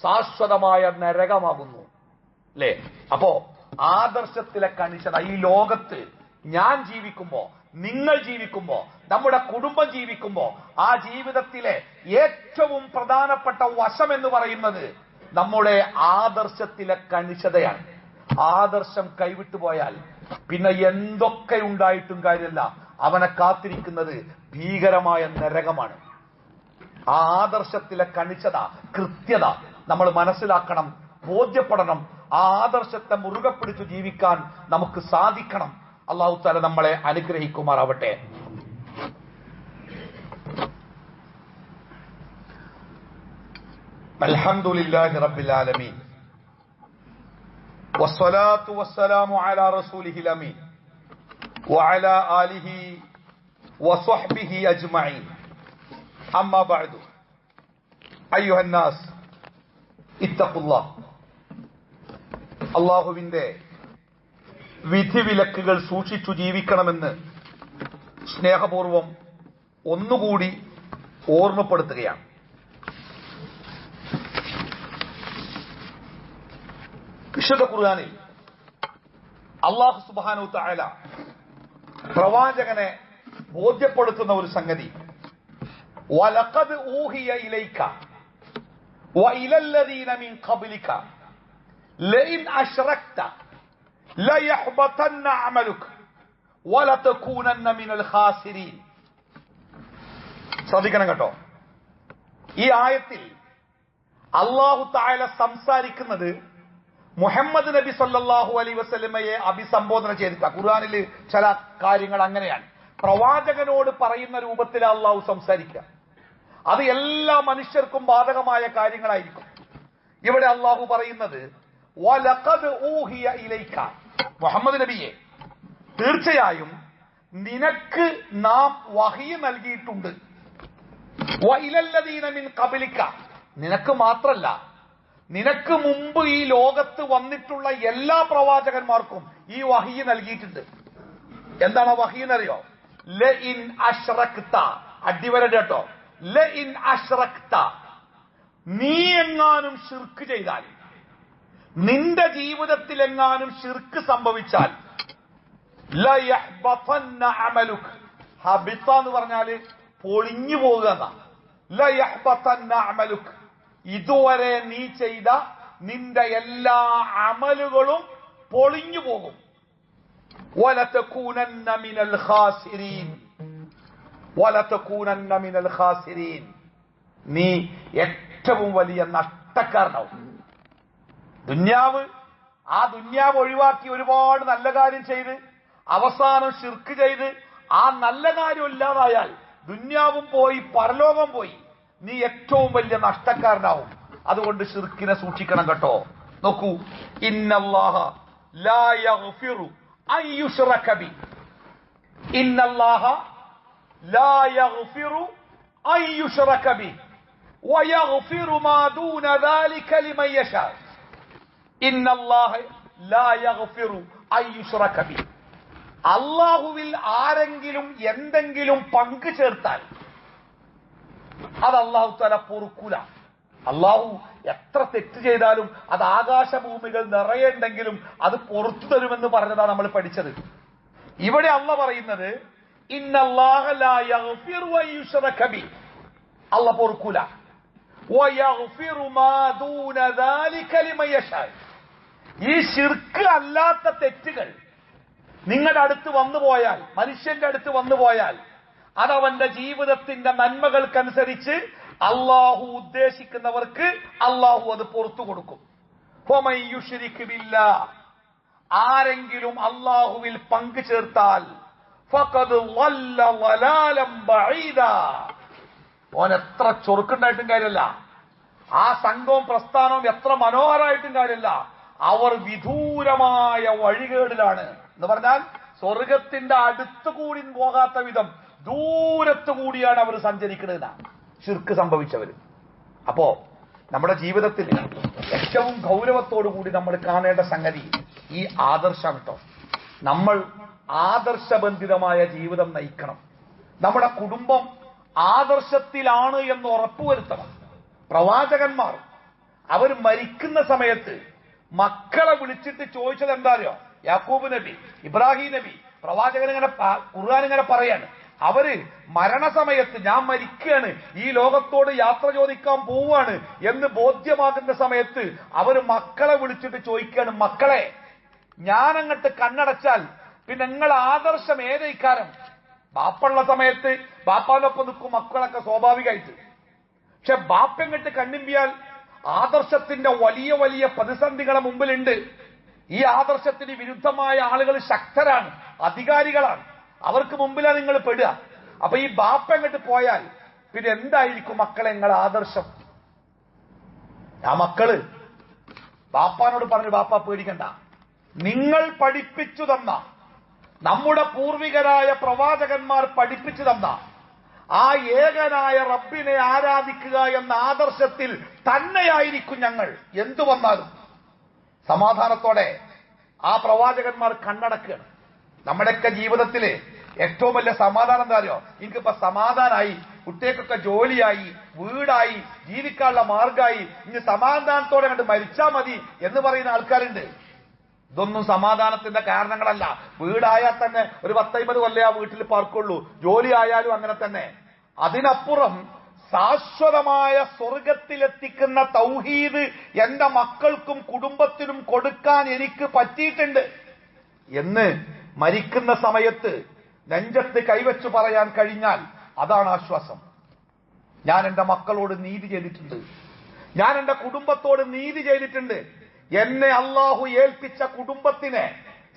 ശാശ്വതമായ നരകമാകുന്നു. അല്ലേ? അപ്പോ ആദർശത്തിലെ കണിശത ഈ ലോകത്ത് ഞാൻ ജീവിക്കുമ്പോ, നിങ്ങൾ ജീവിക്കുമ്പോ, നമ്മുടെ കുടുംബം ജീവിക്കുമ്പോ ആ ജീവിതത്തിലെ ഏറ്റവും പ്രധാനപ്പെട്ട വശം എന്ന് പറയുന്നത് നമ്മുടെ ആദർശത്തിലെ കണിശതയാണ്. ആദർശം കൈവിട്ടുപോയാൽ പിന്നെ എന്തൊക്കെ ഉണ്ടായിട്ടും കാര്യമില്ല, അവനെ കാത്തിരിക്കുന്നത് ഭീകരമായ നരകമാണ്. ആ ആദർശത്തിലെ കണിശത, കൃത്യത നമ്മൾ മനസ്സിലാക്കണം, ബോധ്യപ്പെടണം. ആ ആദർശത്തെ മുറുകെ പിടിച്ചു ജീവിക്കാൻ നമുക്ക് സാധിക്കണം. അല്ലാഹു തആല നമ്മളെ അനുഗ്രഹിക്കുമാറാവട്ടെ. അൽഹംദുലില്ലാഹി റബ്ബിൽ ആലമീൻ വസ്സലാത്തു വസ്സലാമു അലാ റസൂലിഹിൽ അമീൻ വഅലാ ആലിഹി വസ്വഹ്ബിഹി അജ്മഈൻ. അമ്മാ ബഅദു അയ്യുഹന്നാസ് ഇത്തഖുല്ലാഹ്. അല്ലാഹുവിന്റെ വിധിവിലക്കുകൾ സൂക്ഷിച്ചു ജീവിക്കണമെന്ന് സ്നേഹപൂർവം ഒന്നുകൂടി ഓർമ്മപ്പെടുത്തുകയാണ്. വിശുദ്ധ ഖുർആനിൽ അല്ലാഹു സുബ്ഹാനഹു തആല പ്രവാചകനെ ബോധ്യപ്പെടുത്തുന്ന ഒരു സംഗതി, വലഖദ് ഊഹിയ ഇലൈക വഇലല്ലദീന മിൻ ഖബ്ലിക ലഇൻ അശ്റക്ത ലയഹ്ബതന്ന അമലുക വലതകൂനന്ന മിനൽ ഖാസിരീൻ. ശ്രദ്ധിക്കണം കേട്ടോ. ഈ ആയത്തിൽ അല്ലാഹു തആല സംസാരിക്കുന്നത് മുഹമ്മദ് നബി സല്ലല്ലാഹു അലൈഹി വസല്ലമയെ അഭിസംബോധന ചെയ്തിട്ടാണ്. ഖുർആനിൽ ചില കാര്യങ്ങൾ അങ്ങനെയാണ്, പ്രവാചകനോട് പറയുന്ന രൂപത്തിൽ അല്ലാഹു സംസാരിക്കുക. അത് എല്ലാ മനുഷ്യർക്കും ബാധകമായ കാര്യങ്ങളായിരിക്കും. ഇവിടെ അല്ലാഹു പറയുന്നത് വലഖദ് ഊഹിയ ഇലൈക, മുഹമ്മദ് നബിയെ തീർച്ചയായും നിനക്ക് നാം വഹി നൽകിയിട്ടുണ്ട്. വഇലല്ലദീന മിൻ ഖബ്ലിക, നിനക്ക് മാത്രല്ല നിനക്ക് മുമ്പ് ഈ ലോകത്ത് വന്നിട്ടുള്ള എല്ലാ പ്രവാചകന്മാർക്കും ഈ വഹി നൽകിയിട്ടുണ്ട്. എന്താണ് വഹി എന്നറിയോ? ലഇൻ അശ്റക്ത, അടിവരട് കേട്ടോ, ലഇൻ അശ്റക്ത, നീ എങ്ങാനും ശിർക്ക് ചെയ്താൽ, നിന്റെ ജീവിതത്തിൽ എങ്ങാനും ശിർക്ക് സംഭവിച്ചാൽ, ലയഹ്ബതന്ന അമലുക, ഹബിത എന്ന് പറഞ്ഞാല് പൊളിഞ്ഞു പോകുക എന്നാ. ലയഹ്ബതന്ന അമലുക, ഇതുവരെ നീ ചെയ്ത നിന്റെ എല്ലാ അമലുകളും പൊളിഞ്ഞു പോകും. വലതകൂനന്ന മിനൽ ഖാസിരീൻ, വലതകൂനന്ന മിനൽ ഖാസിരീൻ, നീ ഏറ്റവും വലിയ നഷ്ടക്കാരനാവും. ആ ദുന്യാവ് ഒഴിവാക്കി ഒരുപാട് നല്ല കാര്യം ചെയ്ത് അവസാനം ശിർക്ക് ചെയ്ത് ആ നല്ല കാര്യം ഇല്ലാതായാൽ ദുന്യാവും പോയി പരലോകം പോയി, നീ ഏറ്റവും വലിയ നഷ്ടക്കാരനാവും. അതുകൊണ്ട് ശിർക്കിനെ സൂക്ഷിക്കണം കേട്ടോ. നോക്കൂ, ഇന്നല്ലാഹ ലാ യഗ്ഫിറു അൻ യുശ്റക ബി, ഇന്നല്ലാഹ ലാ യഗ്ഫിറു അൻ യുശ്റക ബി വയഗ്ഫിറു മാ ദൂന ദാലിക ലിമൻ യശാ. ഇന്നല്ലാഹ ലാ യഗ്ഫിറു അൻ യുശ്റക ബി, അല്ലാഹുവിൽ ആരെങ്കിലും എന്തെങ്കിലും പങ്കു ചേർത്താൽ അത് അല്ലാഹു തആല പൊറുക്കൂല. അല്ലാഹു എത്ര തെറ്റ് ചെയ്താലും അത് ആകാശഭൂമികൾ നിറയുണ്ടെങ്കിലും അത് പൊറുത്തു തരുമെന്ന് പറഞ്ഞതാണ് നമ്മൾ പഠിച്ചത്. ഇവിടെ അല്ലാഹു പറയുന്നത് ഇന്നല്ലാഹ ലാ യഗ്ഫിറു അൻ യുശ്റക ബി, അല്ലാഹു പൊറുക്കൂല. വയഗ്ഫിറു മാ ദൂന ദാലിക ലിമൻ യശാ, ഈ ശിർക്ക് അല്ലാത്ത തെറ്റുകൾ നിങ്ങളുടെ അടുത്ത് വന്നുപോയാൽ, മനുഷ്യന്റെ അടുത്ത് വന്നുപോയാൽ, അതവന്റെ ജീവിതത്തിന്റെ നന്മകൾക്കനുസരിച്ച് അള്ളാഹു ഉദ്ദേശിക്കുന്നവർക്ക് അള്ളാഹു അത് പുറത്തു കൊടുക്കും. ഫമൻ യുശ്രിക് ബില്ലാഹ്, ആരെങ്കിലും അള്ളാഹുവിൽ പങ്കു ചേർത്താൽ ഫഖദ് ളല്ല ളലാലൻ ബഈദാ, ഓൻ എത്ര ചൊറുക്കുണ്ടായിട്ടും കാര്യമില്ല, ആ സംഘവും പ്രസ്ഥാനവും എത്ര മനോഹരമായിട്ടും കാര്യമില്ല, അവർ വിദൂരമായ വഴികേടിലാണ്. എന്ന് പറഞ്ഞാൽ സ്വർഗത്തിന്റെ അടുത്തുകൂടി പോകാത്ത വിധം ദൂരത്തുകൂടിയാണ് അവർ സഞ്ചരിക്കുന്നത്, ശിർക്ക് സംഭവിച്ചവർ. അപ്പോ നമ്മുടെ ജീവിതത്തിൽ ഏറ്റവും ഗൗരവത്തോടു കൂടി നമ്മൾ കാണേണ്ട സംഗതി ഈ ആദർശം കേട്ടോ. നമ്മൾ ആദർശബന്ധിതമായ ജീവിതം നയിക്കണം. നമ്മുടെ കുടുംബം ആദർശത്തിലാണ് എന്ന് ഉറപ്പുവരുത്തണം. പ്രവാചകന്മാർ അവർ മരിക്കുന്ന സമയത്ത് മക്കളെ വിളിച്ചിട്ട് ചോദിച്ചത് എന്താ അറിയോ? യാക്കൂബ് നബി, ഇബ്രാഹിം നബി, പ്രവാചകൻ ഇങ്ങനെ ഖുർആൻ ഇങ്ങനെ പറയാണ്, അവര് മരണസമയത്ത് ഞാൻ മരിക്കുകയാണ്, ഈ ലോകത്തോട് യാത്ര ചോദിക്കാൻ പോവാണ് എന്ന് ബോധ്യമാകുന്ന സമയത്ത് അവര് മക്കളെ വിളിച്ചിട്ട് ചോദിക്കുകയാണ്, മക്കളെ ഞാൻ അങ്ങോട്ട് കണ്ണടച്ചാൽ പിന്നെ നിങ്ങൾ ആദർശം ഏതൈക്കാരം? ബാപ്പുള്ള സമയത്ത് ബാപ്പാനൊപ്പം നിൽക്കും മക്കളൊക്കെ സ്വാഭാവികമായിട്ട്. പക്ഷെ ബാപ്പങ്ങട്ട് കണ്ണിമ്പിയാൽ ആദർശത്തിന്റെ വലിയ വലിയ പ്രതിസന്ധികളെ മുമ്പിലുണ്ട്. ഈ ആദർശത്തിന് വിരുദ്ധമായ ആളുകൾ ശക്തരാണ്, അധികാരികളാണ്, അവർക്ക് മുമ്പിലാണ് നിങ്ങൾ പെടുക. അപ്പൊ ഈ ബാപ്പ അങ്ങോട്ട് പോയാൽ പിന്നെ എന്തായിരിക്കും മക്കളെ നിങ്ങൾ ആദർശം? ആ മക്കള് ബാപ്പാനോട് പറഞ്ഞു, ബാപ്പ പേടിക്കണ്ട, നിങ്ങൾ പഠിപ്പിച്ചു തന്ന, നമ്മുടെ പൂർവികരായ പ്രവാചകന്മാർ പഠിപ്പിച്ചു തന്ന ആ ഏകനായ റബ്ബിനെ ആരാധിക്കുക എന്ന ആദർശത്തിൽ തന്നെയായിരിക്കും ഞങ്ങൾ. എന്തു വന്നാലും സമാധാനത്തോടെ ആ പ്രവാചകന്മാർ കണ്ണടക്കുകയാണ്. നമ്മുടെയൊക്കെ ജീവിതത്തില് ഏറ്റവും വലിയ സമാധാനം എന്താ അറിയോ? എനിക്കിപ്പോ സമാധാനമായി, കുട്ടികൾക്കൊക്കെ ജോലിയായി, വീടായി, ജീവിക്കാനുള്ള മാർഗമായി, ഇനി സമാധാനത്തോടെ കണ്ട് മരിച്ചാൽ മതി എന്ന് പറയുന്ന ആൾക്കാരുണ്ട്. ഇതൊന്നും സമാധാനത്തിന്റെ കാരണങ്ങളല്ല. വീടായാൽ തന്നെ ഒരു 10-50 കൊല്ലം ആ വീട്ടിൽ പാർക്കുള്ളൂ, ജോലി ആയാലും അങ്ങനെ തന്നെ. അതിനപ്പുറം ശാശ്വതമായ സ്വർഗത്തിലെത്തിക്കുന്ന തൗഹീദ് എന്റെ മക്കൾക്കും കുടുംബത്തിനും കൊടുക്കാൻ എനിക്ക് പറ്റിയിട്ടുണ്ട് എന്ന് മരിക്കുന്ന സമയത്ത് നെഞ്ചത്ത് കൈവച്ചു പറയാൻ കഴിഞ്ഞാൽ അതാണ് ആശ്വാസം. ഞാൻ എന്റെ മക്കളോട് നീതി ചെയ്തിട്ടുണ്ട്, ഞാൻ എന്റെ കുടുംബത്തോട് നീതി ചെയ്തിട്ടുണ്ട്, എന്നെ അള്ളാഹു ഏൽപ്പിച്ച കുടുംബത്തിനെ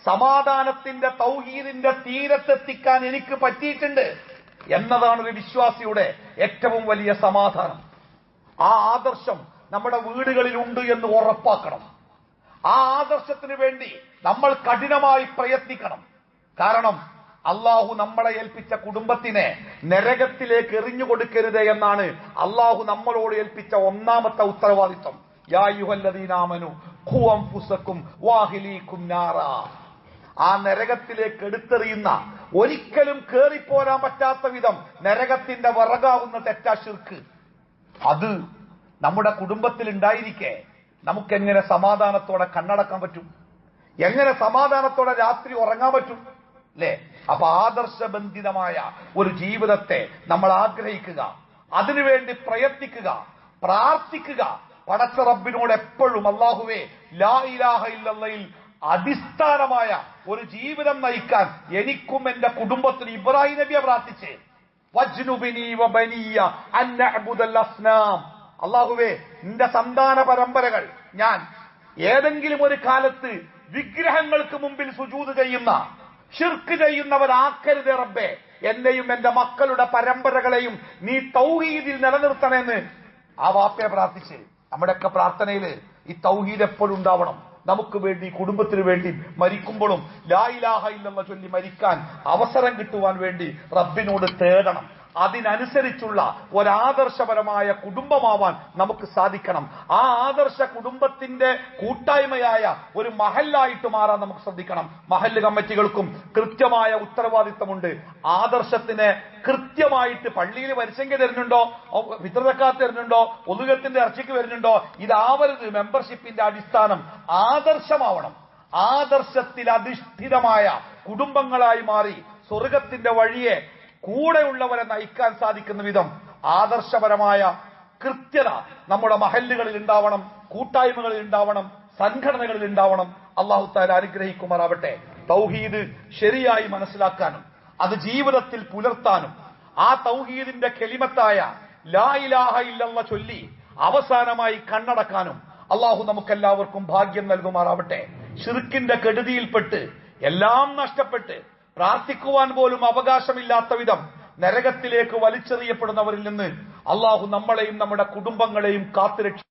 സമാധാനത്തിന്റെ തൗഹീദിന്റെ തീരത്തെത്തിക്കാൻ എനിക്ക് പറ്റിയിട്ടുണ്ട് എന്നതാണ് ഒരു വിശ്വാസിയുടെ ഏറ്റവും വലിയ സമാധാനം. ആ ആദർശം നമ്മുടെ വീടുകളിലുണ്ട് എന്ന് ഉറപ്പാക്കണം. ആ ആദർശത്തിന് വേണ്ടി നമ്മൾ കഠിനമായി പ്രയത്നിക്കണം. കാരണം അള്ളാഹു നമ്മളെ ഏൽപ്പിച്ച കുടുംബത്തിനെ നരകത്തിലേക്ക് എറിഞ്ഞു കൊടുക്കരുത് എന്നാണ് അള്ളാഹു നമ്മളോട് ഏൽപ്പിച്ച ഒന്നാമത്തെ ഉത്തരവാദിത്വം. യാ അയ്യുഹല്ലദീന ആമനൂ ഖൂ അൻഫുസകും വഅഹ്ലീകും നാറാ. ആ നരകത്തിലേക്ക് എടുത്തെറിയുന്ന, ഒരിക്കലും കേറിപ്പോരാൻ പറ്റാത്ത വിധം നരകത്തിന്റെ വിറകാവുന്ന തെറ്റാ ശിർക്ക്. അത് നമ്മുടെ കുടുംബത്തിൽ ഉണ്ടായിരിക്കെ നമുക്കെങ്ങനെ സമാധാനത്തോടെ കണ്ണടക്കാൻ പറ്റും? എങ്ങനെ സമാധാനത്തോടെ രാത്രി ഉറങ്ങാൻ പറ്റും? അല്ലേ? അപ്പൊ ആദർശബന്ധിതമായ ഒരു ജീവിതത്തെ നമ്മൾ ആഗ്രഹിക്കുക, അതിനുവേണ്ടി പ്രയത്നിക്കുക, പ്രാർത്ഥിക്കുക. പടച്ച റബ്ബിനോട് എപ്പോഴും അല്ലാഹുവേ ലാ ഇലാഹ ഇല്ലല്ലയിൽ അടിസ്ഥാനമായ ഒരു ജീവിതം നയിക്കാൻ എനിക്കും എന്റെ കുടുംബത്തിനും. ഇബ്രാഹിം നബിയെ പ്രാർത്ഥിച്ചേ, വജ്നുബിനി വബനിയ അൻ നഅ്ബുദൽ അസ്നാം. അല്ലാഹുവേ നിന്റെ സന്താന പരമ്പരകൾ ഞാൻ ഏതെങ്കിലും ഒരു കാലത്ത് വിഗ്രഹങ്ങൾക്ക് മുമ്പിൽ സുജൂദ് ചെയ്യുന്ന, ശിർക്ക് ചെയ്യുന്നവരാക്കരുതേ റബ്ബേ. എന്നെയും എന്റെ മക്കളുടെ പരമ്പരകളെയും നീ തൗഹീദിൽ നിലനിർത്തണമെന്ന് ആ വാപ്പയെ പ്രാർത്ഥിച്ച്. നമ്മുടെയൊക്കെ പ്രാർത്ഥനയില് ഈ തൗഹീദ് എപ്പോഴും ഉണ്ടാവണം. നമുക്ക് വേണ്ടി, കുടുംബത്തിന് വേണ്ടി മരിക്കുമ്പോഴും ലാ ഇലാഹ ഇല്ലല്ലാഹ് ചൊല്ലി മരിക്കാൻ അവസരം കിട്ടുവാൻ വേണ്ടി റബ്ബിനോട് തേടണം. അതിനനുസരിച്ചുള്ള ഒരാദർശപരമായ കുടുംബമാവാൻ നമുക്ക് സാധിക്കണം. ആ ആദർശ കുടുംബത്തിന്റെ കൂട്ടായ്മയായ ഒരു മഹല്ലായിട്ട് മാറാൻ നമുക്ക് ശ്രദ്ധിക്കണം. മഹല്ല് കമ്മിറ്റികൾക്കും കൃത്യമായ ഉത്തരവാദിത്തമുണ്ട്. ആദർശത്തിന് കൃത്യമായിട്ട് പള്ളിയിൽ പരിസംഖ്യ തരുന്നുണ്ടോ, ഫിത്ർ സക്കാത്ത് തരുന്നുണ്ടോ, ഒന്നുകത്തിന്റെ ഇറച്ചിക്ക് വരുന്നുണ്ടോ, ഇതാവരുത് മെമ്പർഷിപ്പിന്റെ അടിസ്ഥാനം. ആദർശമാവണം. ആദർശത്തിൽ അധിഷ്ഠിതമായ കുടുംബങ്ങളായി മാറി സ്വർഗത്തിന്റെ വഴിയെ കൂടെയുള്ളവരെ നയിക്കാൻ സാധിക്കുന്ന വിധം ആദർശപരമായ കൃത്യത നമ്മുടെ മഹല്ലുകളിൽ ഉണ്ടാവണം, കൂട്ടായ്മകളിൽ ഉണ്ടാവണം, സംഘടനകളിൽ ഉണ്ടാവണം. അല്ലാഹു തആല അനുഗ്രഹിക്കുമാറാവട്ടെ. തൗഹീദ് ശരിയായി മനസ്സിലാക്കാനും അത് ജീവിതത്തിൽ പുലർത്താനും ആ തൗഹീദിന്റെ കെലിമത്തായ ലാ ഇലാഹ ഇല്ലല്ലാഹ് ചൊല്ലി അവസാനമായി കണ്ണടക്കാനും അല്ലാഹു നമുക്കെല്ലാവർക്കും ഭാഗ്യം നൽകുമാറാവട്ടെ. ശിർക്കിന്റെ കെടുതിയിൽപ്പെട്ട് എല്ലാം നഷ്ടപ്പെട്ട് പ്രാർത്ഥിക്കുവാൻ പോലും അവകാശമില്ലാത്ത വിധം നരകത്തിലേക്ക് വലിച്ചെറിയപ്പെടുന്നവരിൽ നിന്ന് അല്ലാഹു നമ്മളെയും നമ്മുടെ കുടുംബങ്ങളെയും കാത്തുരക്ഷിക്കും.